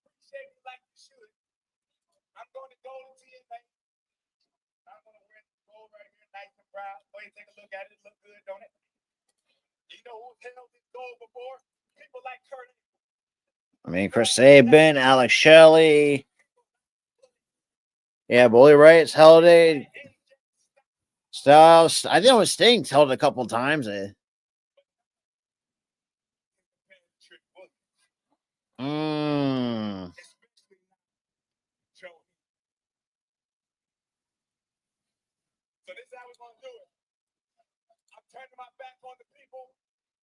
Appreciate it like you should. I'm going to go to TNA. I'm going to wear the gold right here, nice and proud. Go ahead and take a look at it. Look good, don't it? You know who's held this gold before? People like Kurt. I mean, Chris Sabin, Alex Shelley. Yeah, Bully Ray's held it. Styles. I think it was Sting's held it a couple times. Mm. So this is how we're gonna do it. I'm turning my back on the people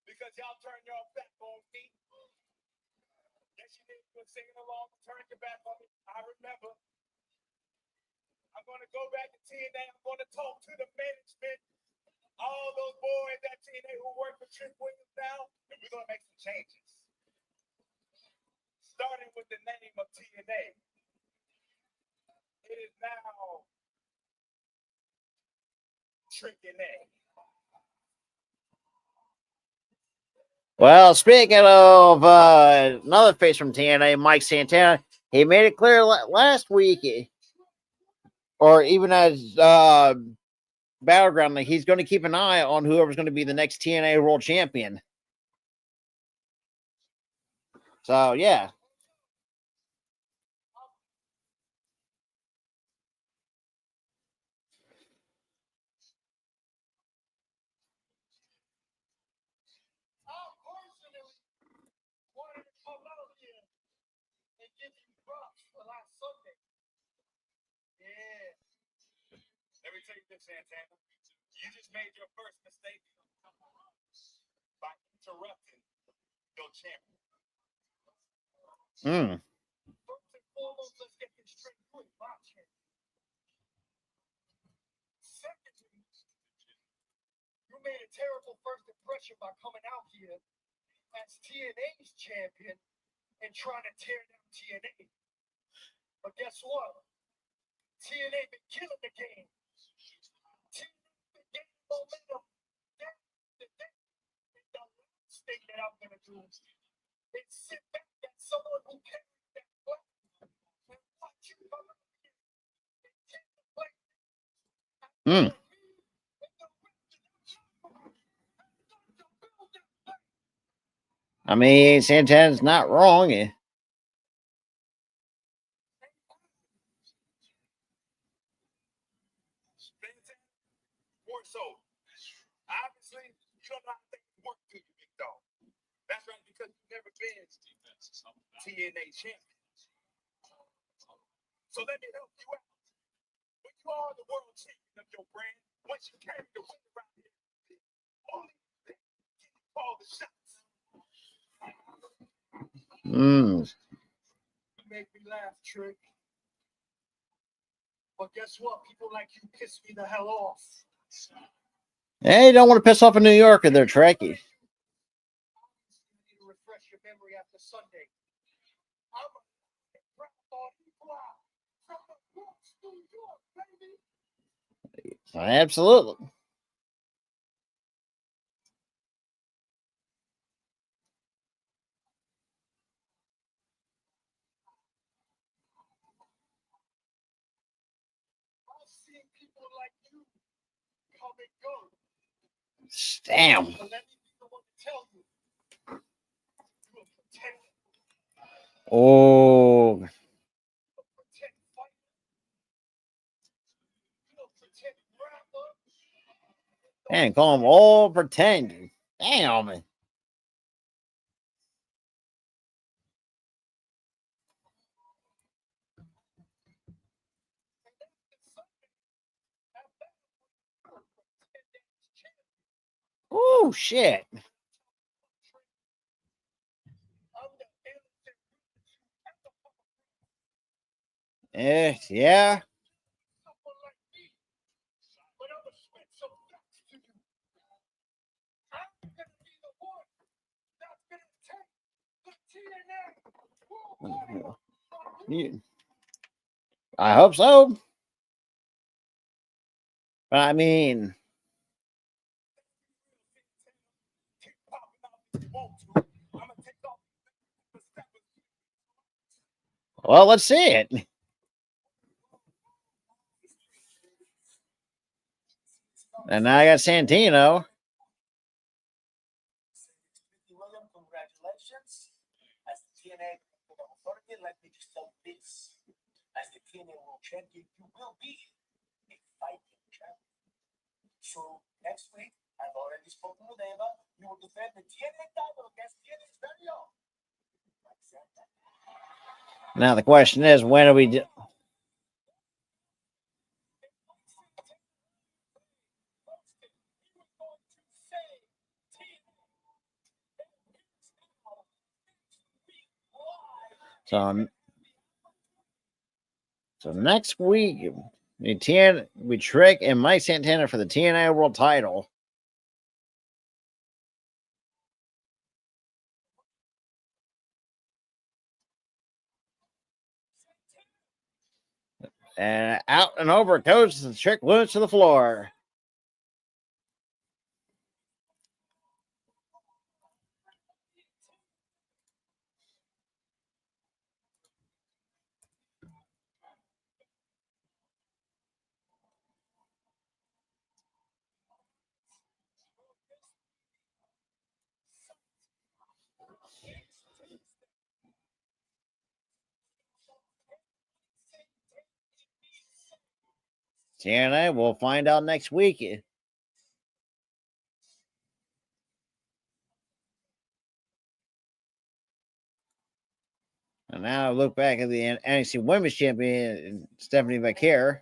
because y'all turn your back on me. Yes, you did. You're singing along, turn your back on me. I remember. I'm gonna go back to TNA. I'm gonna talk to the management, all those boys at TNA who work for Trick Williams now, and we're gonna make some changes. Starting with the name of TNA. It is now Trick and A. Well, speaking of another face from TNA, Mike Santana, he made it clear last week, or even as Battleground, like he's going to keep an eye on whoever's going to be the next TNA World Champion. So yeah. Wanted to come out here and give you props for last Sunday. Yeah. Let me tell you this, Santana. You just made your first mistake by interrupting your champion. First and foremost, let's get this straight. You ain't my champion. Secondly, you made a terrible first impression by coming out here as TNA's champion and trying to tear down TNA. But guess what? TNA been killing the game. TNA been gaining momentum. The last thing that I'm going to do is sit back at someone who carries that flag and watch you come out here and take the flag. I mean, Santana's not wrong. More so, obviously, you don't know how things work to you, big dog. That's right, because you've never been TNA champion. So let me help you out. When you are the world champion of your brand, once you carry the win around here, only then can you call the shots. You make me laugh, Trick. But guess what? People like you piss me the hell off. Hey, you don't want to piss off a New Yorker. They're Trekkies. You need to refresh your memory after Sunday. I'm a from the Bronx, New York, baby. Absolutely. I've seen people like you come and go. Damn. But let me be the one to tell you. You're a pretender. Oh. You're a pretend fighter. You're a pretend rapper. Man, call them all pretend. Damn. Oh, shit. Yeah. I hope so. But I mean, well, let's see it. And now I got Santino. Congratulations. As the TNA authority, let me just tell you this. As the TNA World Champion, you will be a fighting champion. So next week, I've already spoken with Ava. You will defend the TNA title against TNA's very own. Now the question is, when do we do? So next week, we Trick and Mike Santana for the TNA World Title. And out and over it goes. The Trick Lewis to the floor. TNA, we'll find out next week. And now look back at the NXT Women's Champion, Stephanie McCare.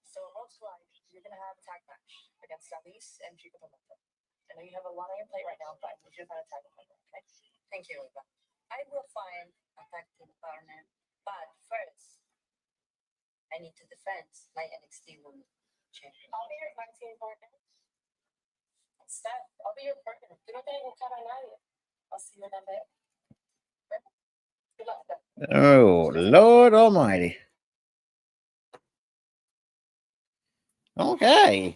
So it looks like you're going to have a tag match against Alice and Chica Pimenta. I know you have a lot on your plate right now, but you just want to tag partner, okay? Thank you, Eva. I will find a tag team partner, but first, I need to defend my NXT Women's Champion. I'll be your tag team partner. Steph, I'll be your partner. Tú no tienes que buscar a nadie. I'll see you in a bit. Good luck, Steph. Oh, Lord Almighty. Okay.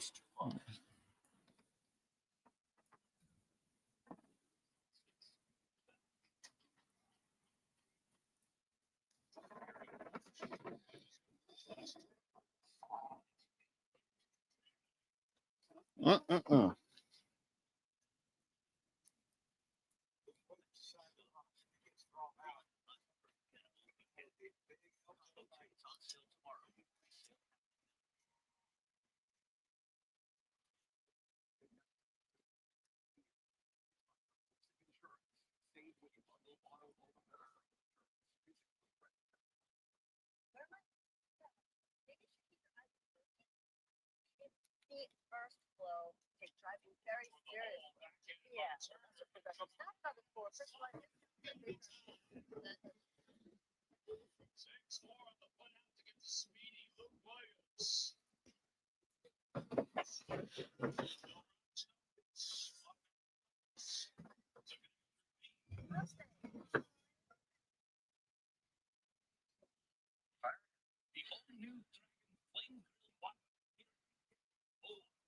First flow, take driving very seriously. Yeah, not by the four. First one. The all-new Flame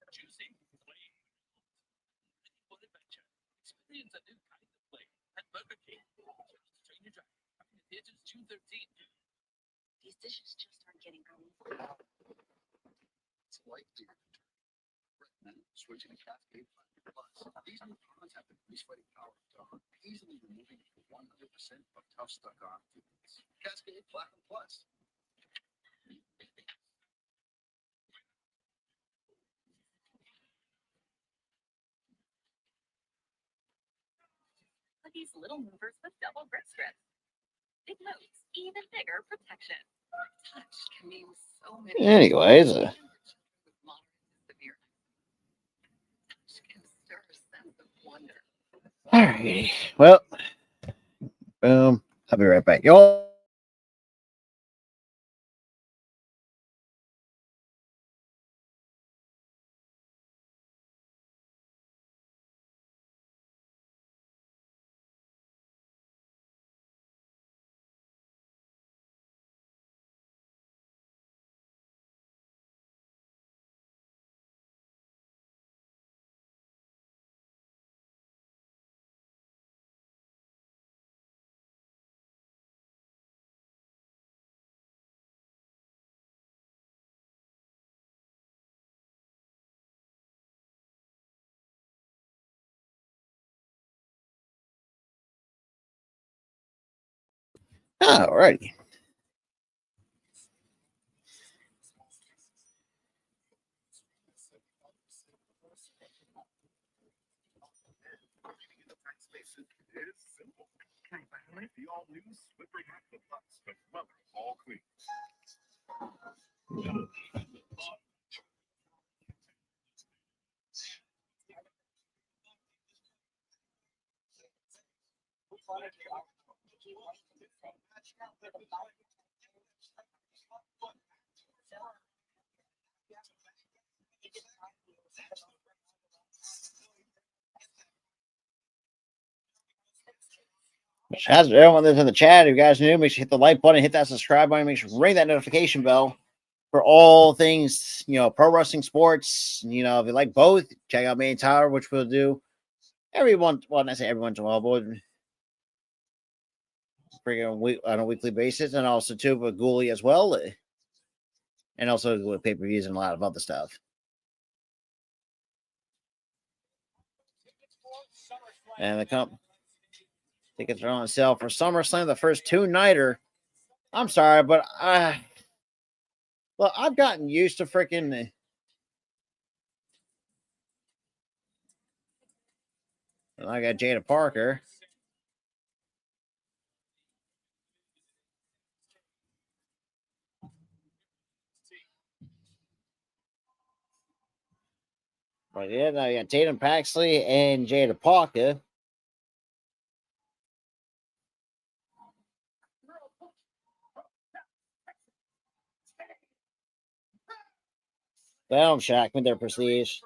juicy flame. For adventure, experience a new kind of flame at Burger King. Train your drive. Coming to theaters June 13th. These dishes just aren't getting going. It's likely switching to Cascade Plus. These new products have the grease-fighting power of Dawn, easily removing 100% of tough stuck-on foods. Cascade Platinum Plus. These little movers with double grip strips. Big moves, even bigger protection. Touch can mean so many. Anyways, alrighty. Well, boom. I'll be right back, y'all. Alrighty. It is simple. The all-new slippery Aqua Plus from Mother All Clean. Shout out to everyone that's in the chat. If you guys new, make sure you hit the like button, hit that subscribe button, make sure you ring that notification bell for all things, pro wrestling, sports. If you like both, check out Main Tower, which we'll do everyone. Well, not say every once in a while, but on a weekly basis, and also too with Ghoulie as well, and also with pay-per-views and a lot of other stuff. And the tickets are on sale for SummerSlam, the first two-nighter. I'm sorry, but well, I've gotten used to freaking. I got Jada Parker. But yeah, now you got Tatum Paxley and Jada Parker. Damn, Shaq with their prestige.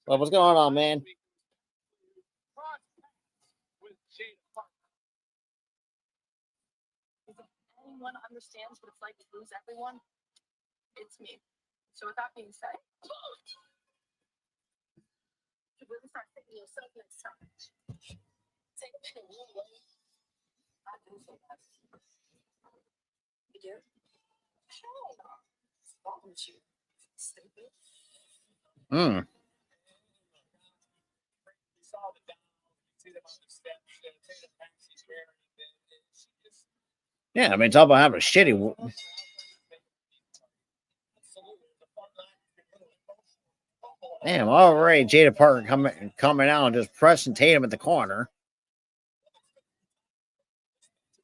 Well, what's going on, man? Anyone understands what it's like to lose everyone, it's me. So with that being said, you really start thinking yourself next time. Take a minute, I do say that. You do? Hell no. Wrong with you? Stupid. Hmm. Yeah, I mean, talk about having a shitty. Damn, already Jada Parker coming out and just pressing Tatum at the corner.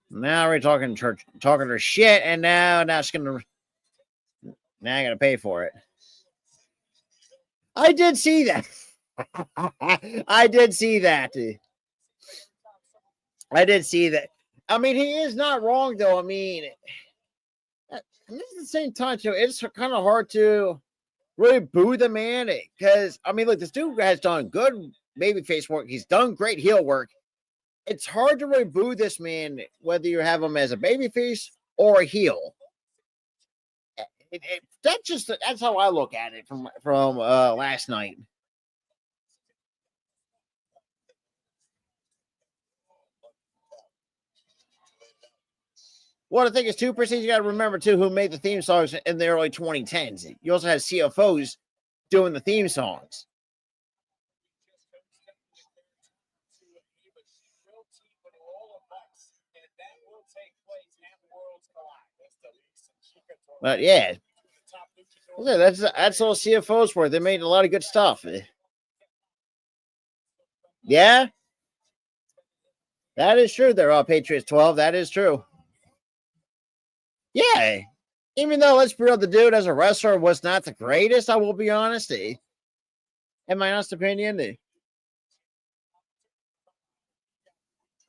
Now we're talking her shit, and now it's gonna. Now I gotta pay for it. I did see that. I did see that. I did see that. I mean, he is not wrong, though. I mean, at the same time, too, it's kind of hard to really boo the man because, I mean, look, this dude has done good babyface work. He's done great heel work. It's hard to really boo this man, whether you have him as a babyface or a heel. That's how I look at it from last night. Well, I think it's 2%. You got to remember too who made the theme songs in the early 2010s. You also had CFOs doing the theme songs. But yeah, that's all CFOs were. They made a lot of good stuff. Yeah, that is true. They're all Patriots 12. That is true. Yeah, even though let's be real, the dude as a wrestler was not the greatest. I will be honest. In my honest opinion.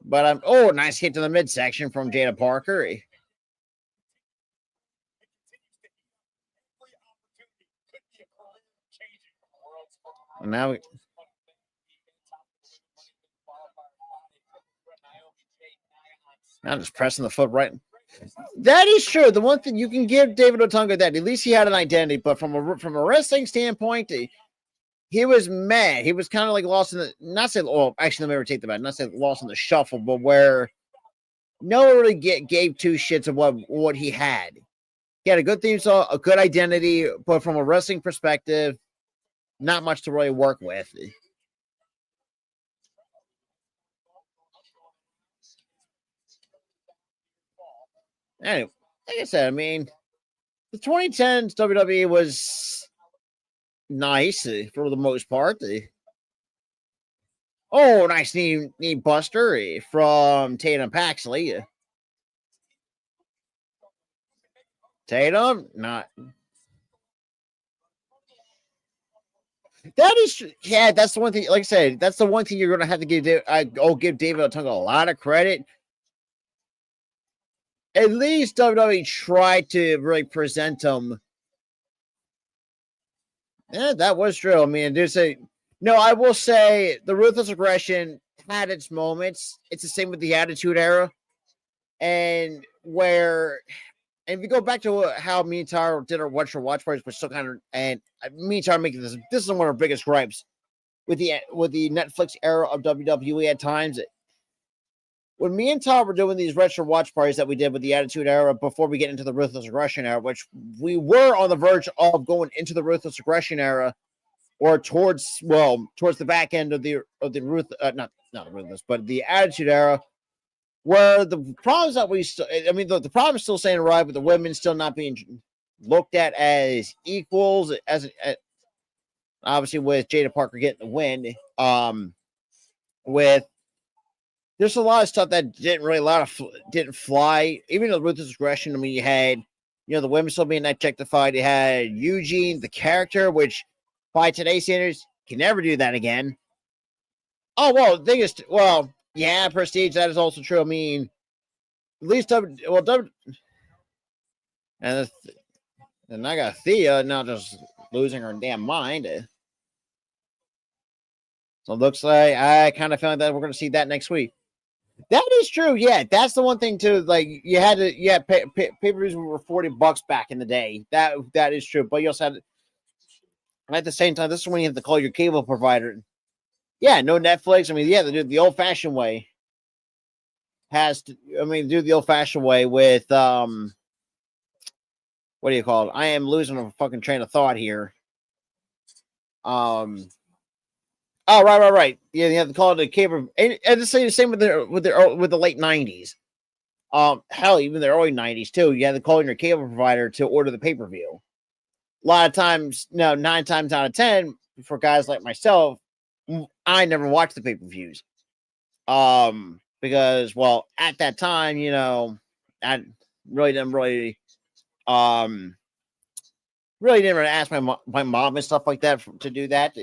But I'm nice hit to the midsection from Jada Parker. And now I'm just pressing the foot right. That is true. The one thing you can give David Otunga that at least he had an identity, but from a wrestling standpoint, he was mad. He was kind of like lost in the not say. Oh, actually, let me retake the back. Not say lost in the shuffle, but where no one really gave two shits of what he had. He had a good theme song, a good identity, but from a wrestling perspective, not much to really work with. Anyway, like I said, I mean, the 2010s WWE was nice for the most part. Nice knee buster from Tatum Paxley. Tatum, not. That is, yeah, that's the one thing. Like I said, that's the one thing you're going to have to give. I'll give David Otunga a lot of credit. At least WWE tried to really present him. Yeah, that was true. I mean, I will say the Ruthless Aggression had its moments. It's the same with the Attitude Era. And if you go back to how me and Tyler did our watch parties, we're still kind of, and me and Tyler making this is one of our biggest gripes with the Netflix era of WWE at times. When me and Tyler were doing these retro watch parties that we did with the Attitude Era before we get into the Ruthless Aggression Era, which we were on the verge of going into the Ruthless Aggression Era, or towards the back end of the not the Ruthless, but the Attitude Era. where the problems that the problem is still staying right, but the women still not being looked at as equals, as obviously with Jada Parker getting the win. With there's a lot of stuff that didn't fly, even with this aggression. I mean, you had the women still being objectified. You had Eugene, the character, which by today's standards can never do that again. Oh well, the thing is, yeah, Prestige. That is also true. I mean, at least and I got Thea now just losing her damn mind. So it looks like I kind of feel like that we're going to see that next week. That is true. Yeah, that's the one thing too. Like you had pay-per-views were $40 back in the day. That is true. But you also had at the same time. This is when you have to call your cable provider. Yeah, no Netflix. I mean, yeah, they do it the old-fashioned way. Do the old-fashioned way with what do you call it? I am losing a fucking train of thought here. Oh, right. Yeah, you have to call it a cable, and the same with the late '90s. Hell, even the early '90s too. You had to call in your cable provider to order the pay-per-view. A lot of times, 9 times out of 10, for guys like myself, I never watched the pay-per-views. Because at that time, I really didn't ask my mom and stuff like that to do that.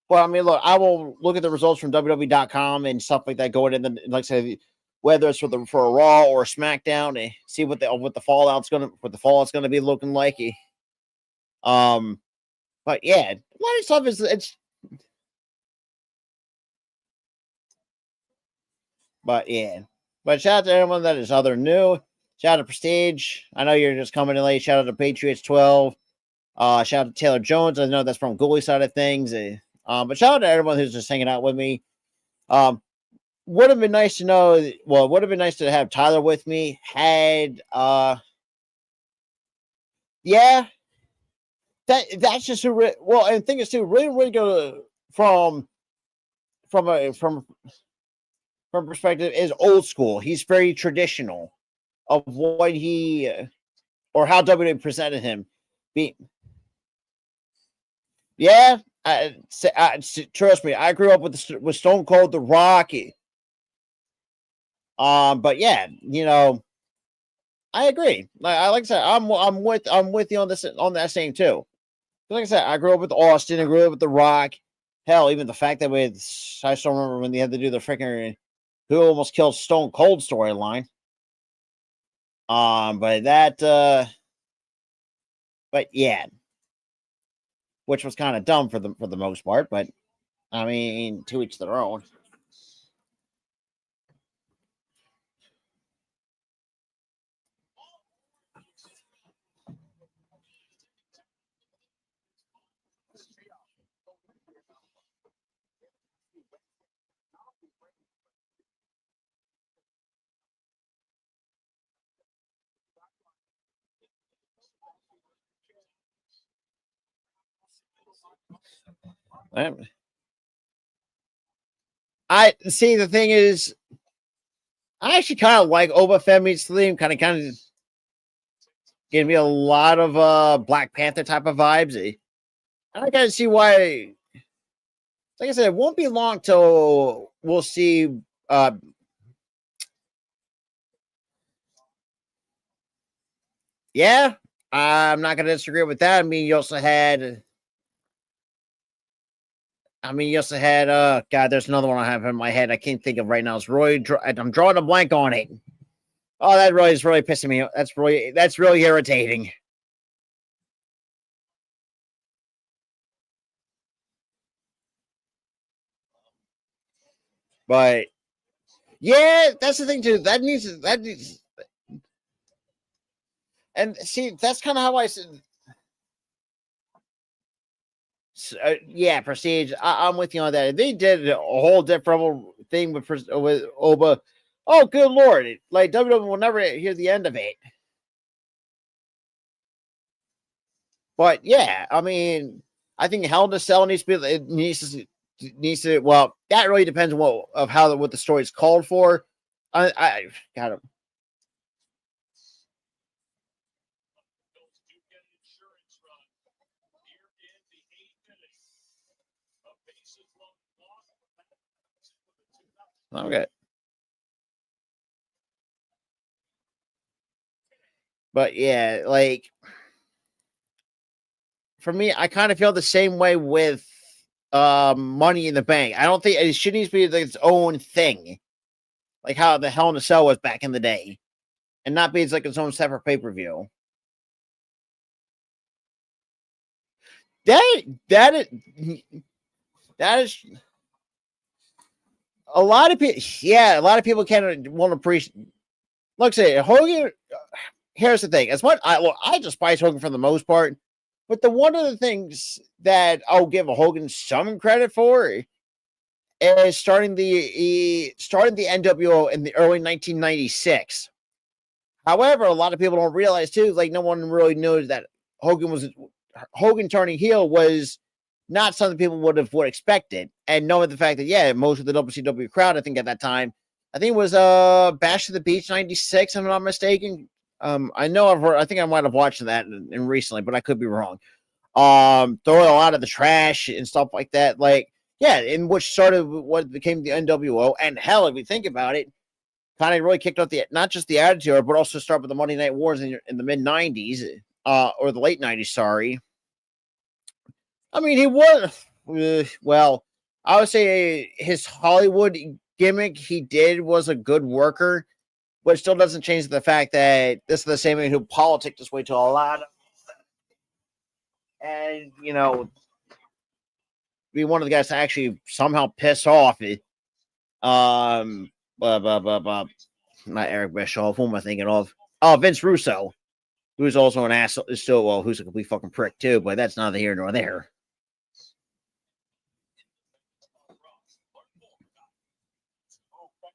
Well, I mean, look, I will look at the results from WWE.com and stuff like that going in. Like I said, whether it's for a Raw or a SmackDown, and see what the fallout's gonna be looking like. But yeah, a lot of stuff it's. But yeah, but shout out to everyone that is other new. Shout out to Prestige. I know you're just coming in late. Shout out to Patriots 12. Shout out to Taylor Jones. I know that's from goalie side of things. But shout out to everyone who's just hanging out with me. Would have been nice to know. Well, it would have been nice to have Tyler with me. Yeah, that's just and the thing is too. Really go from perspective is old school. He's very traditional of what he or how WWE presented him. Yeah, trust me, I grew up with Stone Cold, The Rock. But yeah, I agree. Like I said, I'm with you on that same too. Like I said, I grew up with Austin. I grew up with The Rock. Hell, even the fact that I still remember when they had to do the freaking who almost killed Stone Cold storyline. But yeah, which was kind of dumb for the most part. But I mean, to each their own. I see. The thing is, I actually kind of like Oba Femi's theme. Kind of gave me a lot of Black Panther type of vibes. I gotta see why. Like I said, it won't be long till we'll see. Yeah, I'm not gonna disagree with that. I mean, you also had. God, there's another one I have in my head. I can't think of right now. It's Roy. I'm drawing a blank on it. Oh, that really is really pissing me off. That's really irritating. But yeah, that's the thing too. That needs, and see, that's kind of how I said. Yeah, Prestige. I'm with you on that. They did a whole different thing with Oba. Oh, good lord! Like WWE will never hear the end of it. But yeah, I mean, I think Hell in a Cell needs to. Well, that really depends on what the story is called for. I got him. Okay. But yeah, like for me, I kind of feel the same way with Money in the Bank. I don't think it should need to be like its own thing, like how the Hell in a Cell was back in the day, and not be like its own separate pay-per-view. That is a lot of people. Yeah, a lot of people won't appreciate. Look, say Hogan. Here's the thing: as much I despise Hogan for the most part, but the one of the things that I'll give Hogan some credit for is starting the NWO in the early 1996. However, a lot of people don't realize too, like no one really knows that Hogan turning heel was not something people would expected. And knowing the fact that, yeah, most of the WCW crowd, I think at that time, I think it was Bash to the Beach 96, if I'm not mistaken. I know I think I might have watched that in recently, but I could be wrong. Throwing a lot of the trash and stuff like that. Like, yeah, in which started what became the NWO. And hell, if you think about it, kind of really kicked off not just the Attitude Era, but also started with the Monday Night Wars in the mid 90s, or the late 90s, sorry. I mean, he was, well, I would say his Hollywood gimmick he did was a good worker, but it still doesn't change the fact that this is the same man who politicked his way to a lot of, and, be one of the guys to actually somehow piss off it. Not Eric Bischoff. Who am I thinking of? Oh, Vince Russo, who's also an asshole. Still, well, who's a complete fucking prick too. But that's neither here nor there.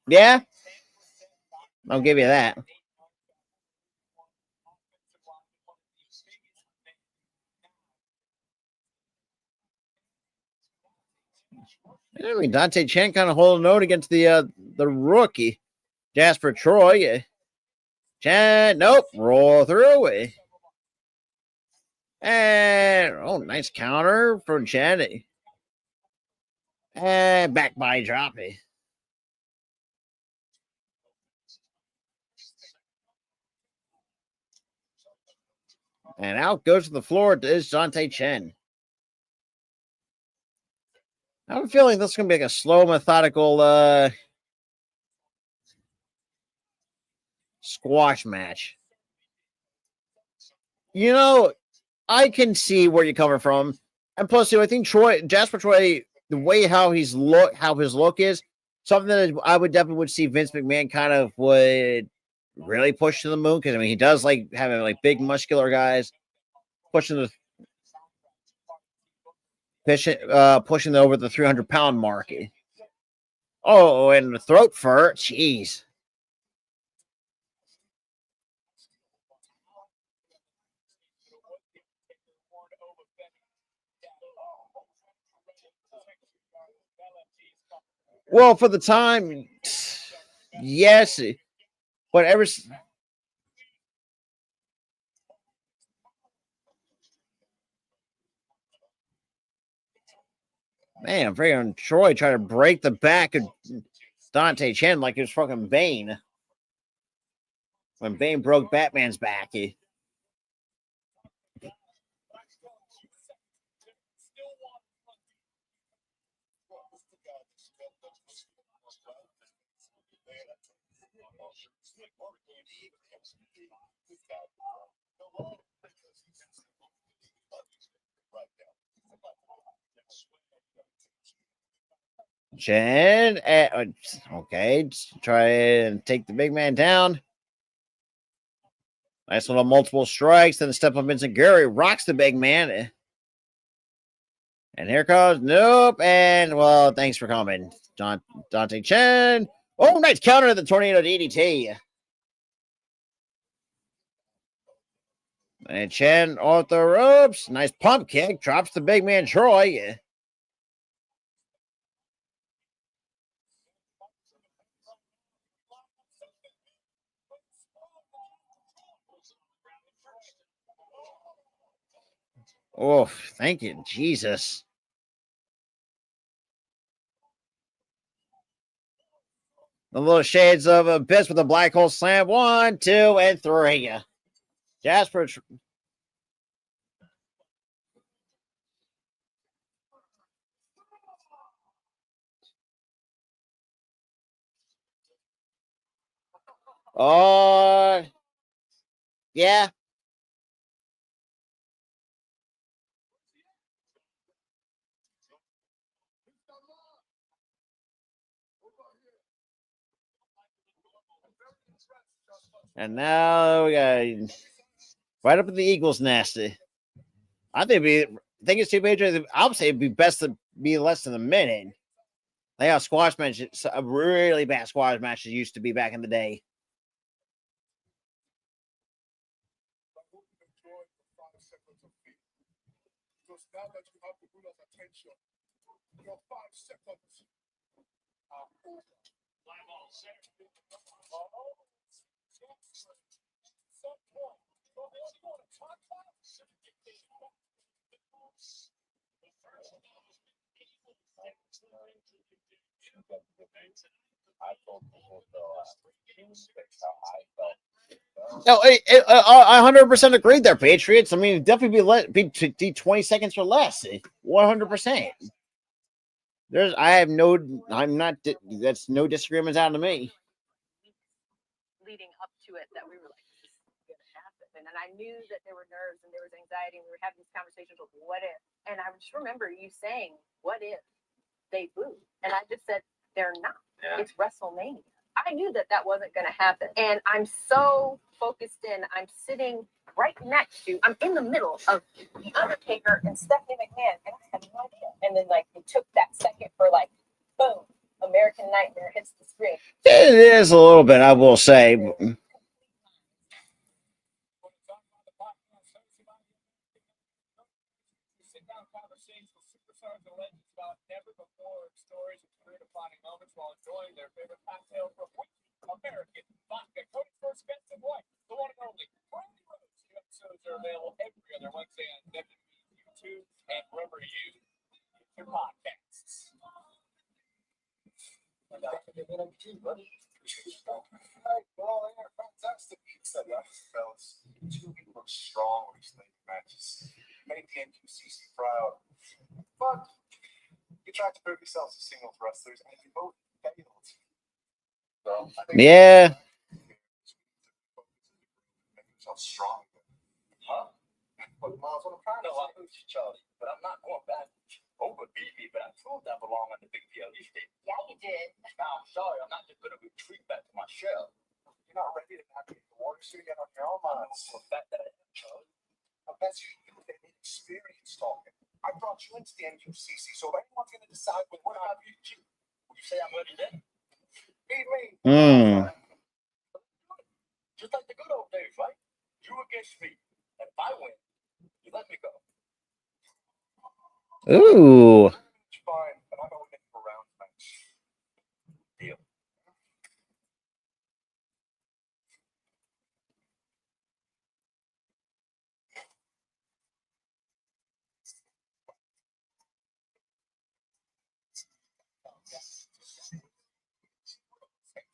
Yeah, I'll give you that. I mean, Dante Chen kind of holding note against the rookie Jasper Troy. Chen, nope, roll through it. And nice counter from Chen. And back by drop it. And out goes to the floor is Dante Chen. I have a feeling this is going to be like a slow, methodical squash match. I can see where you're coming from. And plus, I think Jasper Troy, the way how his look is, something that I would see Vince McMahon kind of would really push to the moon. Because, I mean, he does like having like big muscular guys pushing over the 300-pound mark. Oh, and the throat fur. Jeez. Well, for the time, yes. But man, freaking Troy tried to break the back of Dante Chen like it was fucking Bane. When Bane broke Batman's back. Chen, okay, try and take the big man down. Nice little multiple strikes. Then a step up Vincent Gary rocks the big man. And here comes, nope. And, well, thanks for coming, Dante Chen. Oh, nice counter to the tornado DDT. And Chen off the ropes. Nice pump kick. Drops the big man Troy. Oh, thank you, Jesus. The little shades of Abyss with a black hole slam. 1, 2, and 3. Jasper. Oh, yeah. And now we got right up in the Eagles' nest. I think it's too major. I would say it'd be best to be less than a minute. Like how squash matches, a really bad squash matches used to be back in the day. Now that you have the Bruno's attention, your 5 seconds. No, I 100% agree there, Patriots. I mean, definitely be 20 seconds or less. 100%. I'm not, that's no disagreements out of me. Leading up to it, that we were like, this is going to happen. And I knew that there were nerves and there was anxiety, and we were having these conversations of what if. And I just remember you saying, what if they boo? And I just said, they're not. Yeah. It's WrestleMania. I knew that wasn't going to happen. And I'm so focused in. I'm sitting right next to, I'm in the middle of The Undertaker and Stephanie McMahon. And I had no idea. And then, like, it took that second for, like, boom, American Nightmare hits the screen. It is a little bit, I will say. While enjoying their favorite cocktail from American vodka. Cody's first expensive wife, the one and only Brandy Rose. New episodes are available every other Wednesday on WWE YouTube and wherever you get your podcasts. Fantastic. Fellas, 2 people look strong recently in matches. Made the NQCC proud. But you tried to prove yourselves as singles wrestlers and you both failed. So, Yeah. Make yourself strong. Huh? But Miles, what I'm trying to say. I heard you, Charlie, but I'm not going back. Over BB, but I proved I belong on the big PLE stage. Yeah, you did. Now, I'm sorry, I'm not just going to retreat back to my shell. You're not ready to navigate the water, so you get on your own minds. The fact that I am, Charlie. I bet you have experience talking. I brought you into the NQCC, so if anyone's going to decide what I beat you, will you say I'm ready then? Beat me. Just like the good old days, right? You against me. And if I win, you let me go. Ooh. It's fine, but I'm only in for round match. Deal.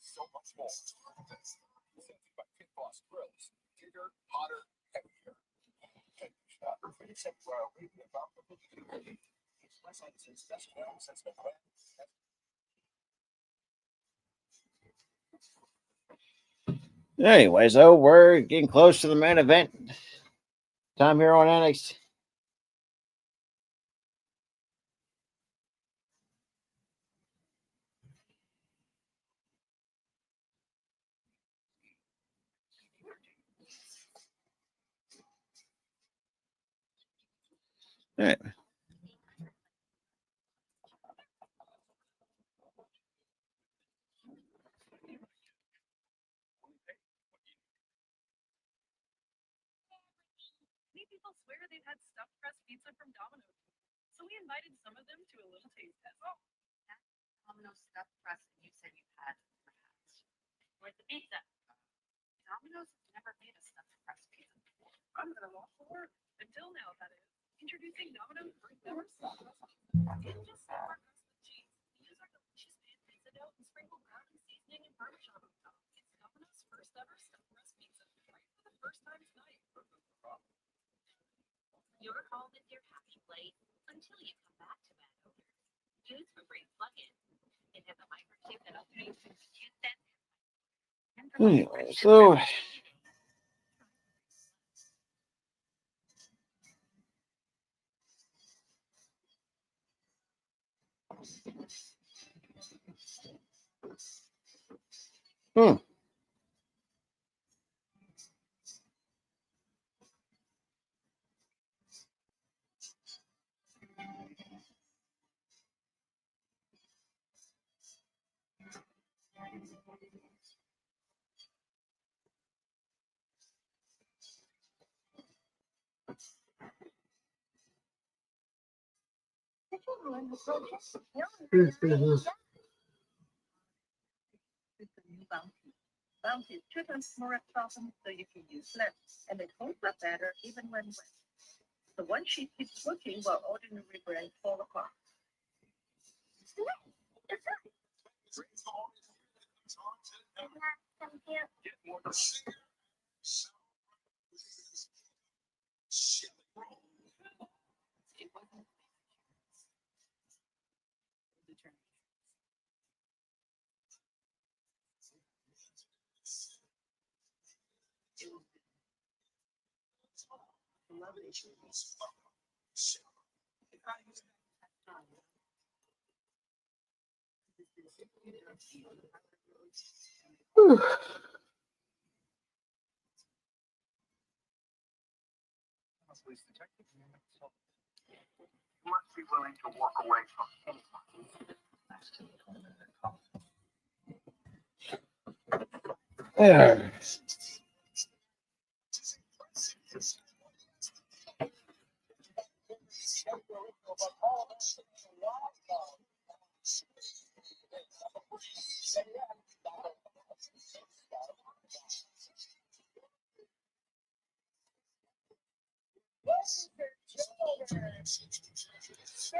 So much more. Presented by Pit Boss Grills. Bigger, hotter, heavier. Anyway, so we're getting close to the main event time here on NXT. All right. Many people swear they've had stuffed crust pizza from Domino's, so we invited some of them to a little taste test. Oh, that's Domino's stuffed crust you said you had, perhaps. Where's the pizza? Domino's never made a stuffed crust pizza before. I'm gonna lost for work. Until now, that is. Introducing Domino's first ever sauce. It's just sour crust with cheese. Use our delicious pan pizza dough and sprinkle garlic seasoning and parmesan on top. It's Domino's first ever stuffed crust pizza. Try it for the first time tonight. You're home at your happy place until you come back to bad odors. Use for great plug-in. It has a microchip that'll trace to 2 cents. Anyway, so Bounty is 2 times more absorbent, so you can use less, and it holds up better even when wet. The one sheet keeps working while ordinary brands fall apart. Police detective. You must be willing to walk away from yeah.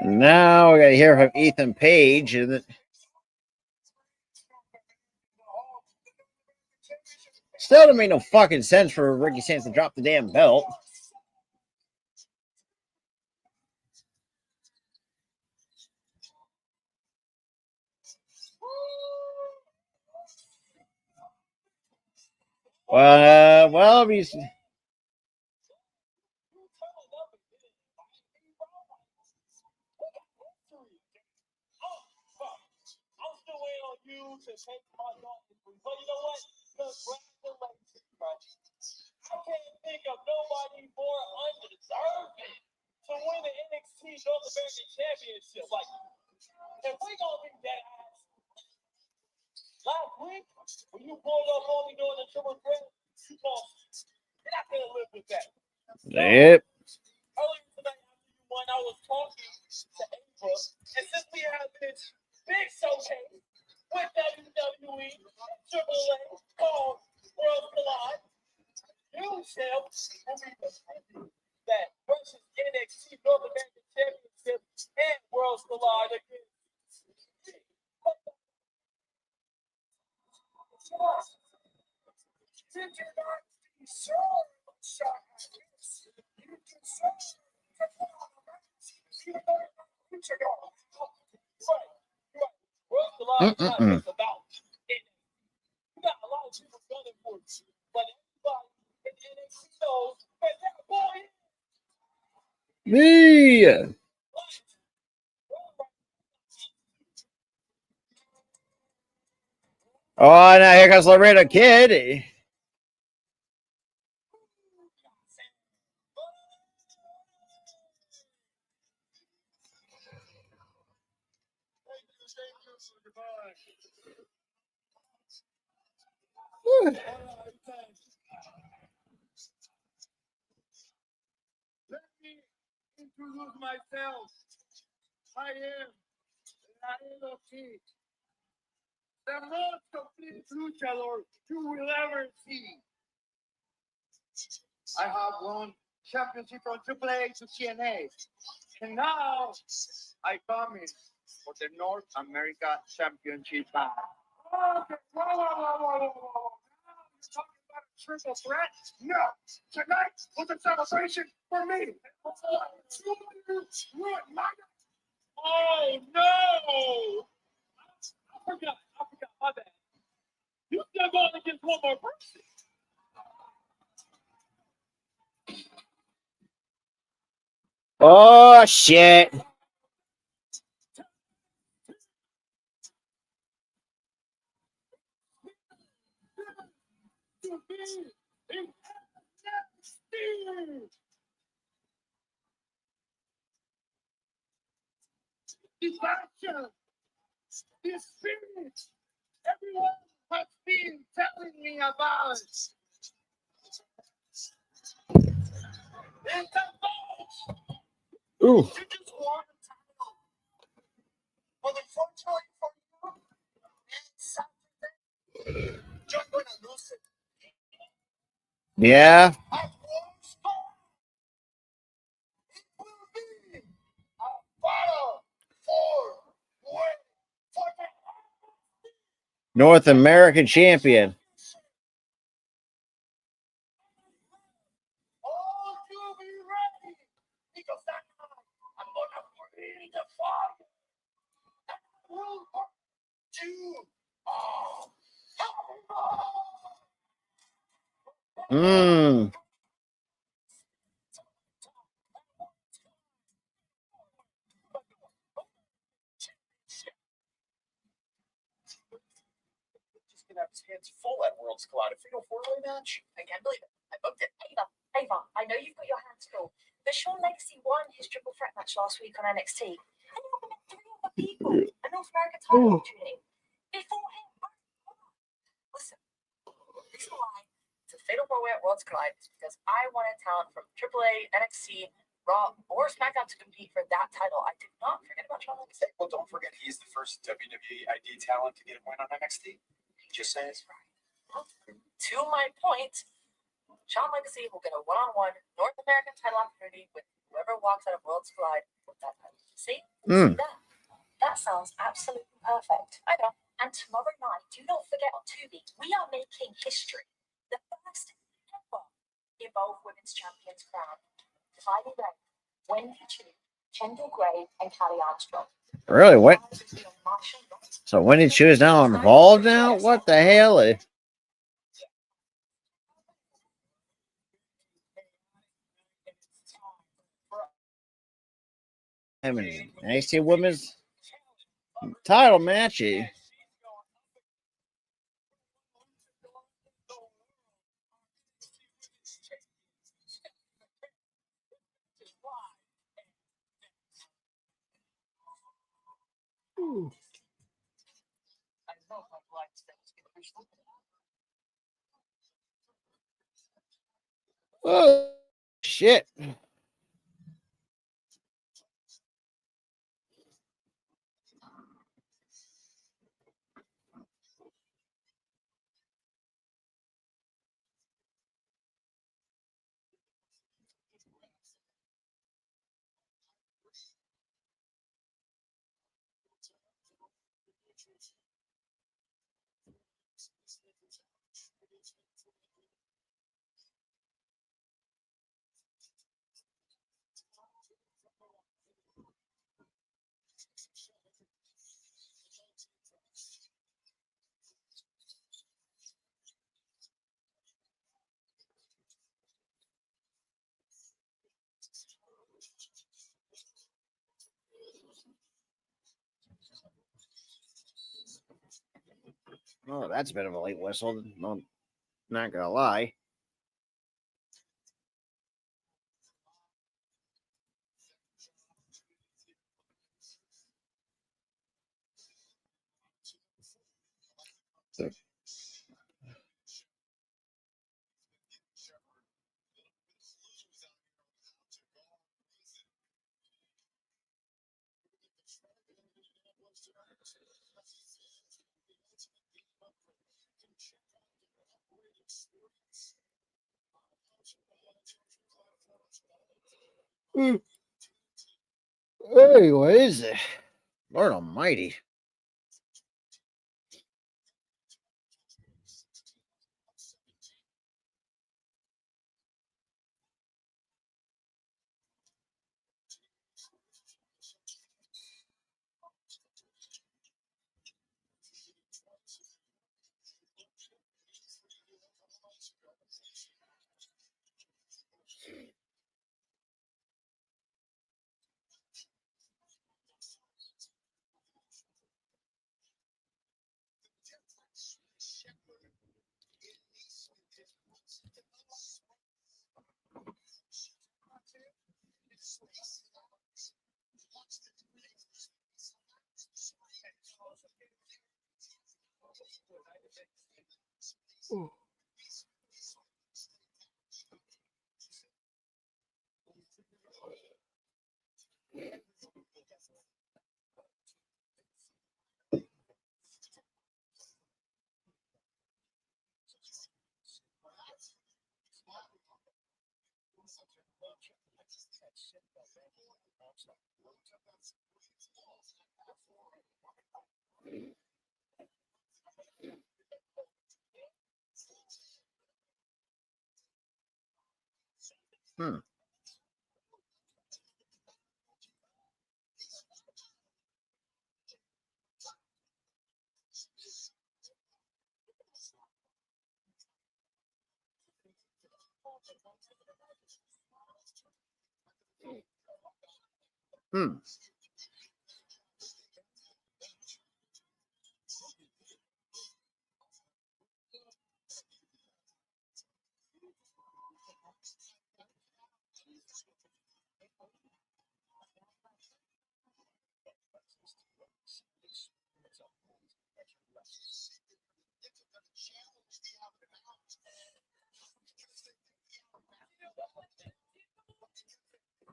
Now we got to hear from Ethan Page, and it still don't make no fucking sense for Ricky Sands to drop the damn belt. Well, he's. I'm still waiting on you to take my daughter. But you know what? Congratulations, bro. I can't think of nobody more undeserving to win the NXT North American Championship. Like, if we gonna be that ass, last week when you pulled up on me during the triple threat, you lost. And I couldn't live with that. Yep. Earlier tonight, after you won, I was talking to Ava, and since we have this big showcase with WWE, Triple A, called World Collide, you, Champ, will be defending that versus NXT North American Championship and World Collide against me. Did you not deserve a shot at this? You deserve to put on a match. You know, right. World Collide is not just about it. You got a lot of people gunning for you, but everybody in NXT knows that that boy Me. Oh, now here comes Laredo Kid. Let me introduce myself. I am Laredo Kid, the most complete luchador you will ever see. I have won championship from AAA to TNA. And now I come in for the North America Championship match. Okay, whoa. You're talking about a triple threat? No. Tonight was a celebration for me. Oh, no. I forgot. My bad. You still going against one more person. Oh, shit. This action, this spirit, everyone has been telling me about. It's a vote. Ooh. You just want a title. But unfortunately for you, it's something you're going to lose it. Yeah. At one spot, it will be a battle for the North American champion. all to be ready. Because that night, I'm going to bring the fire. And I will burn you all. Mmm. Just gonna have his hands full at Worlds Collide. A fatal four-way match? I can't believe it. I booked it. Ava, I know you've got your hands full, but Sean Legacy won his triple threat match last week on NXT. And you met three other people, a North American title opportunity. Before him, listen, the reason why it's a fatal four-way at Worlds Collide is because I wanted talent from AAA, NXT, Raw, or SmackDown to compete for that title. I did not forget about Sean Legacy. Well, don't forget he's the first WWE ID talent to get a win on NXT. Just saying. To my point, Sean Legacy will get a one-on-one North American title opportunity with whoever walks out of Worlds Collide with that title. See? Mm. That sounds absolutely perfect. I know. And tomorrow night, do not forget on Tubi, we are making history. The first ever Evolve Women's Champions crown. Kylie Ray, Wendy Chu, Kendall Gray, and Callie Armstrong. Really? What? So Wendy Chu is now involved now? What the hell? I mean, NXT Women's title match. Oh, shit. Oh, that's a bit of a late whistle. No, not gonna lie. Anyways, Lord Almighty. Hmm. Hmm.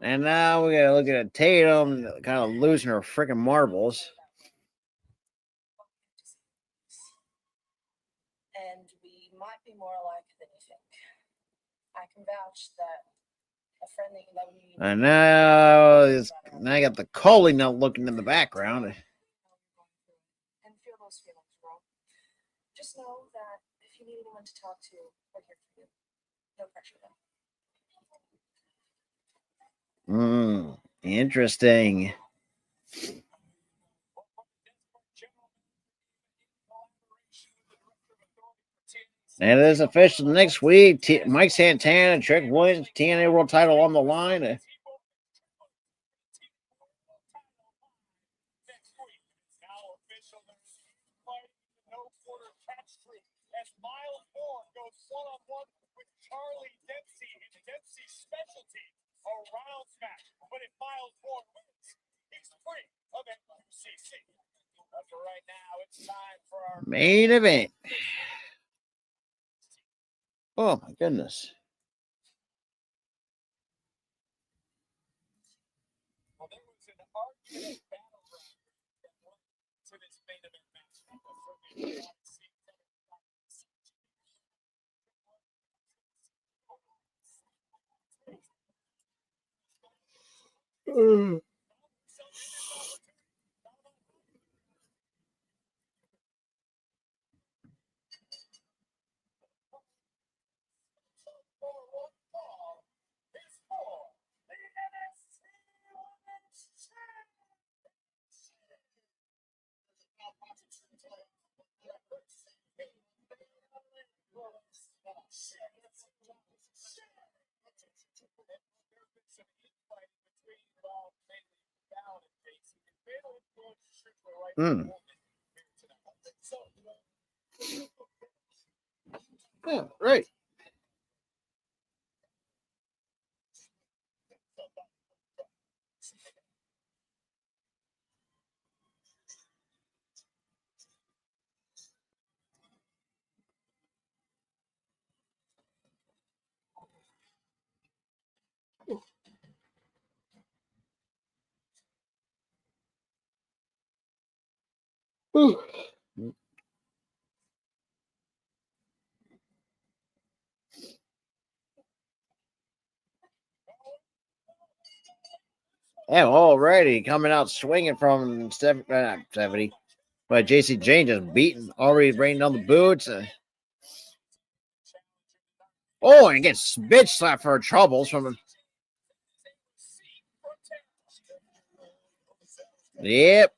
And now we gotta look at Tatum kind of losing her freaking marbles. And we might be more alike than you think. I can vouch that a friend that you love me. And now I got the Coley now looking in the background. And feel those feelings, bro. Just know that if you need anyone to talk to, we're here for you. No pressure, though. Interesting. And it is official next week. Mike Santana, Trick Williams, TNA World Title on the line. As Miles Moore goes one-on-one with Charlie Dempsey in Dempsey's specialty, a rounds match. But if Miles Moore wins, he's free of MCC. But for right now, it's time for our main event. Oh my goodness. Well, there was an argument battleground that went to this main event match. Yeah, right. Yeah, already coming out swinging from 70. But JC Jane just beating, already bringing down the boots. And gets bitch slapped for her troubles from him. Yep.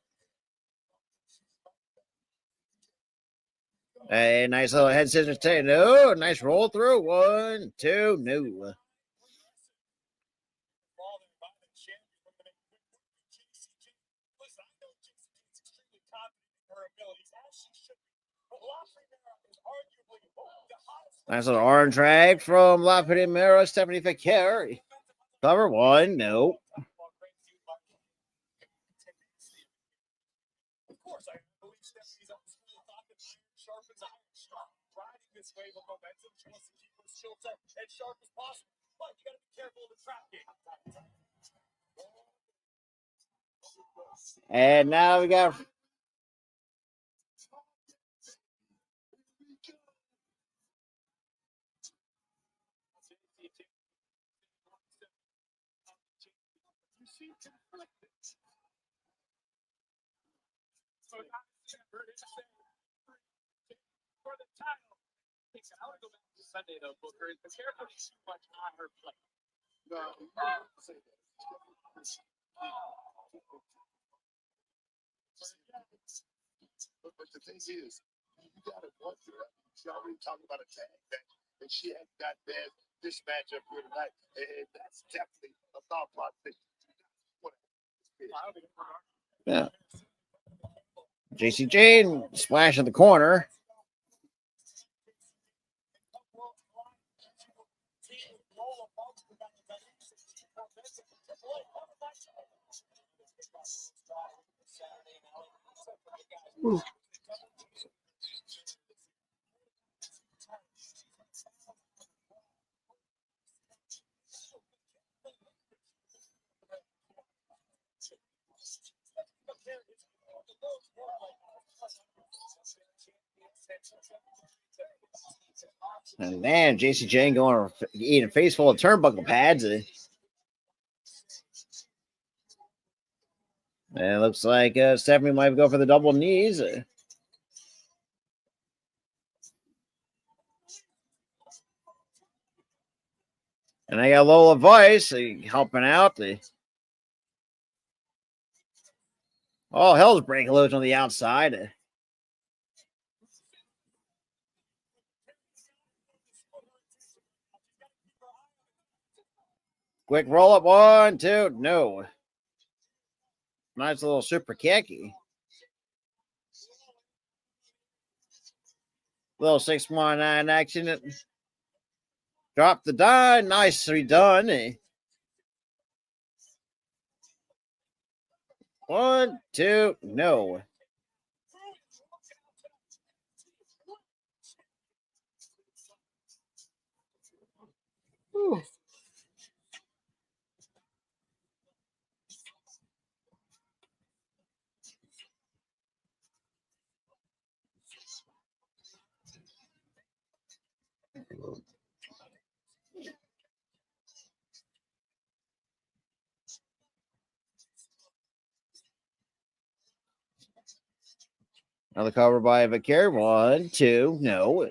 A nice little head scissors tail. No, nice roll through. 1, 2, no. Nice little arm drag from La Primera, Stephanie Ficare. Cover 1, no. Of course, I believe Stephanie's on the school of thought that iron sharpens iron. Riding this wave of momentum, she wants to keep her skills up as sharp as possible. But you got to be careful of the trap game. And now we got For the title. I want to go back to Sunday though, Booker. Is the character too much on her plate? No, you can't say that. But the thing is, you got to wonder. She already talked about a tag match, and she had got this matchup here tonight, and that's definitely a thought process. yeah. JC Jane splash in the corner. Ooh. And man, JC Jane going eating a face full of turnbuckle pads. And it looks like Stephanie might go for the double knees. And I got Lola Vice helping out. Hell's breaking loose on the outside. Quick roll up. 1, 2, no. Nice little super kicky. Little 619 action. Drop the die. Nicely done. 1, 2, no. Whew. Another cover by Vicare. 1, 2, no.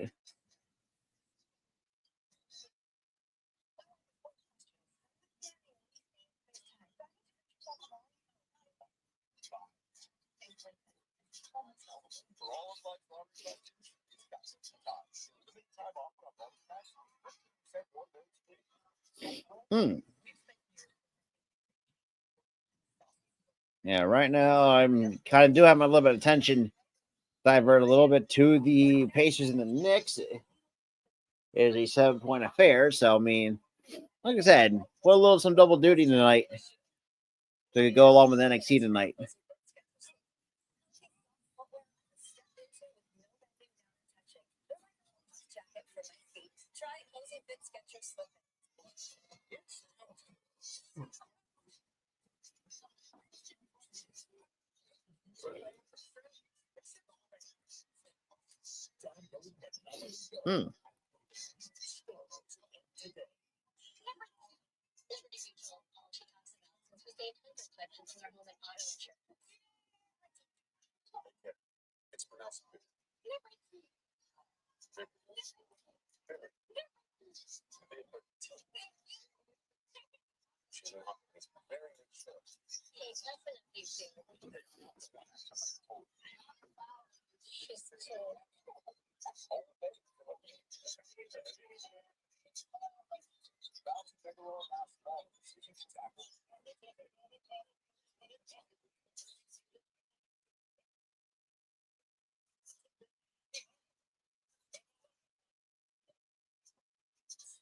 Yeah, right now I'm kind of do have my little bit of attention divert a little bit to the Pacers and the Knicks. It is a 7-point affair, so I mean, like I said, put a little some double duty tonight to go along with NXT tonight.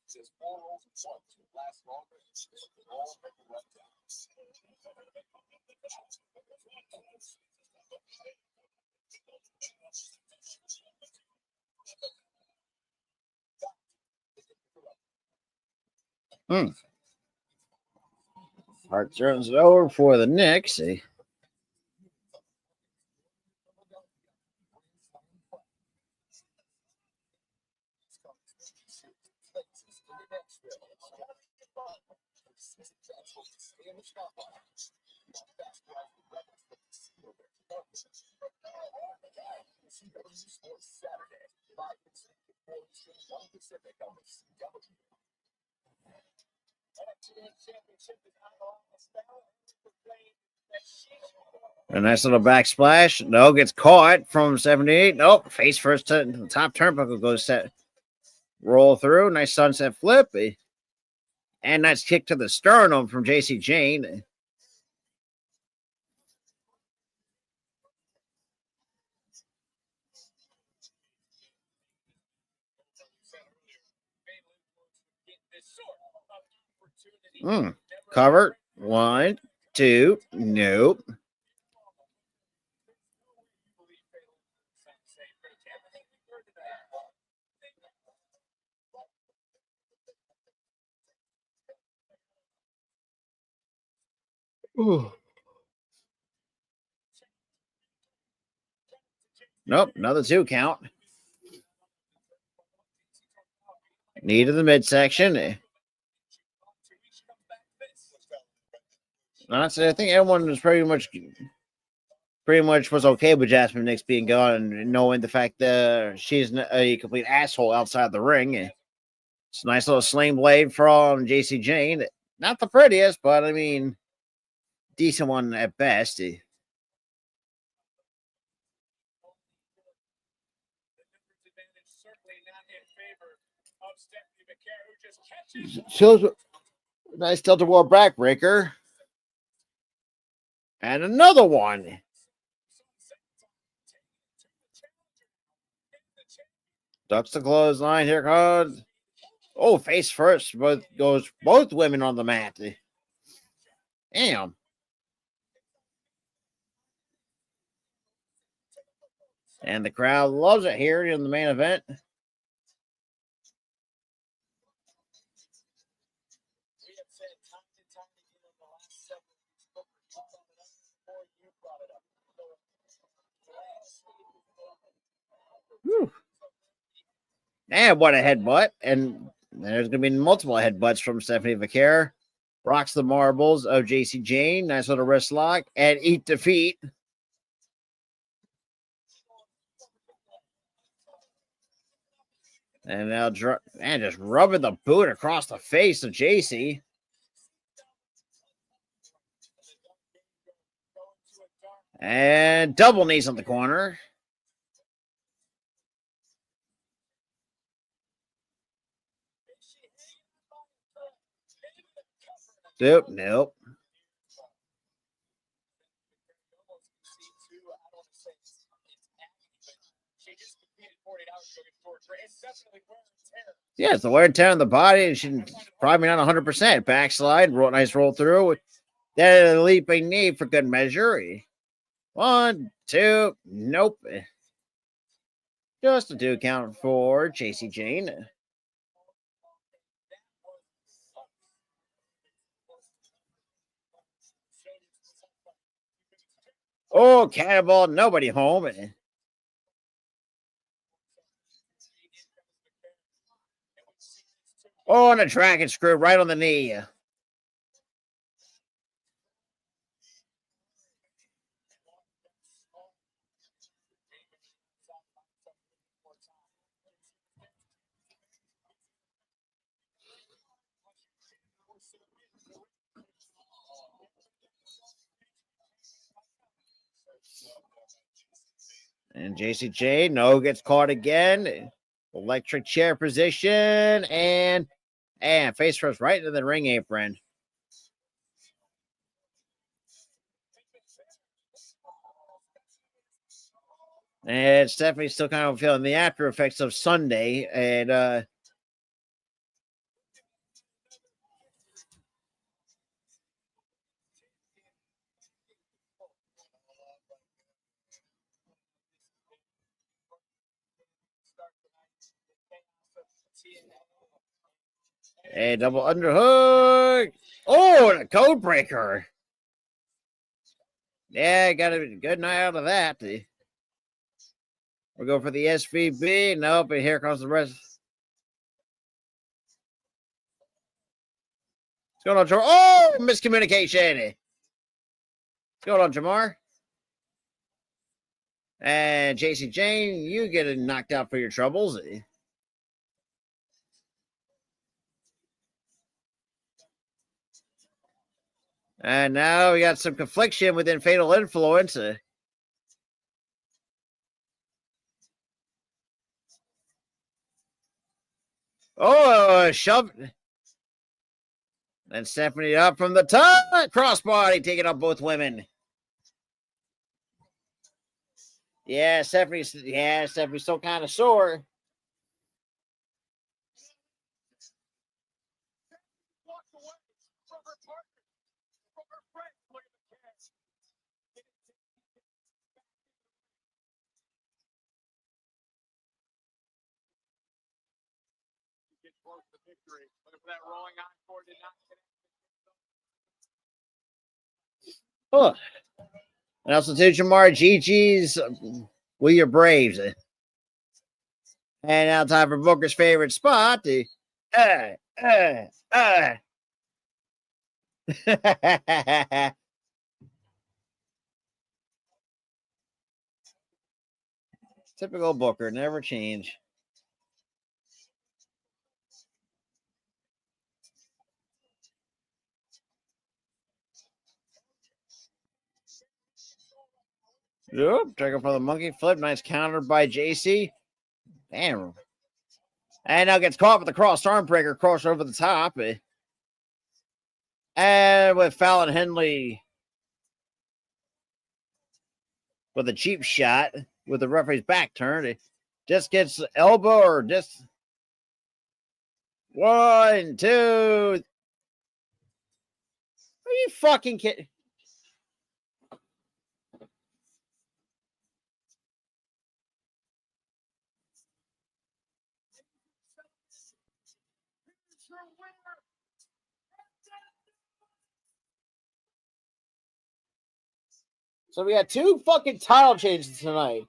Says 4 rolls and 1 to last longer. All left down. Hart turns it over for the Knicks. A nice little back splash. No, gets caught from 78. Nope. Face first to the top turnbuckle goes set. Roll through. Nice sunset flip. And nice kick to the sternum from JC Jane. Cover. 1, 2. Nope. Ooh. Nope, another 2 count. Knee to the midsection. Honestly, I think everyone was pretty much was okay with Jasmine Nix being gone and knowing the fact that she's a complete asshole outside the ring. It's a nice little sling blade from JC Jane. Not the prettiest, but I mean, decent one at best. Shows nice tilt wall backbreaker. And another one. Ducks the clothesline. Here comes. Oh, face first. Both women on the mat. Damn. And the crowd loves it here in the main event. Whew. And what a headbutt. And there's going to be multiple headbutts from Stephanie Vaquer. Rocks the marbles of JC Jane. Nice little wrist lock. And eat defeat. And now just rubbing the boot across the face of JC. And double knees on the corner. Nope. Yeah, it's the wear and tear on the body, and she's probably not 100%. Backslide, nice roll through. Then a leaping knee for good measure. 1, 2, nope. Just a 2 count for JC Jane. Oh, cannonball, nobody home. Oh, and a dragon screw right on the knee. And JCJ, no, gets caught again. Electric chair position. And face first right into the ring apron. And Stephanie's still kind of feeling the after effects of Sunday. And double underhook. Oh, and a code breaker. Yeah, got a good night out of that. We'll go for the SVB. Nope, and here comes the rest. What's going on, Jamar? Oh, miscommunication. What's going on, Jamar? And JC Jane, you get knocked out for your troubles. And now we got some confliction within Fatal Influence. Shove. And Stephanie up from the top. Crossbody taking up both women. Yeah, Stephanie's still kind of sore. Oh, and also to Jamar, GG's with your Braves. And now time for Booker's favorite spot. Typical Booker, never change. Yep, trigger for the monkey flip. Nice counter by JC. Damn. And now gets caught with the cross arm breaker, cross over the top. And with Fallon Henley with a cheap shot with the referee's back turned. It just gets elbow or just 1, 2. Are you fucking kidding? So we had 2 fucking title changes tonight.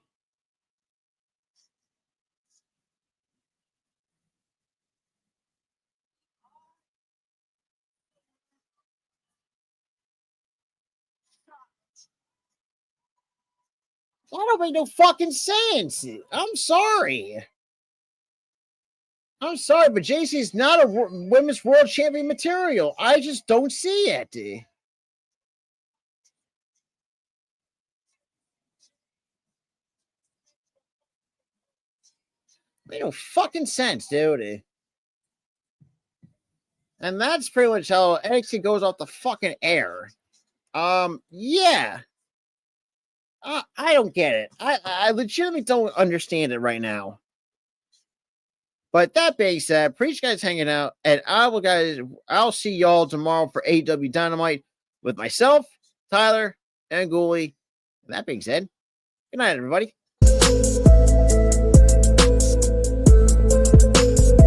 That don't make no fucking sense. I'm sorry. But JC's not a women's world champion material. I just don't see it. Made no fucking sense, dude. And that's pretty much how NXT goes off the fucking air. Yeah. I don't get it. I legitimately don't understand it right now. But that being said, appreciate you guys hanging out, and I'll see y'all tomorrow for AEW Dynamite with myself, Tyler, and Ghoulie. That being said, good night, everybody.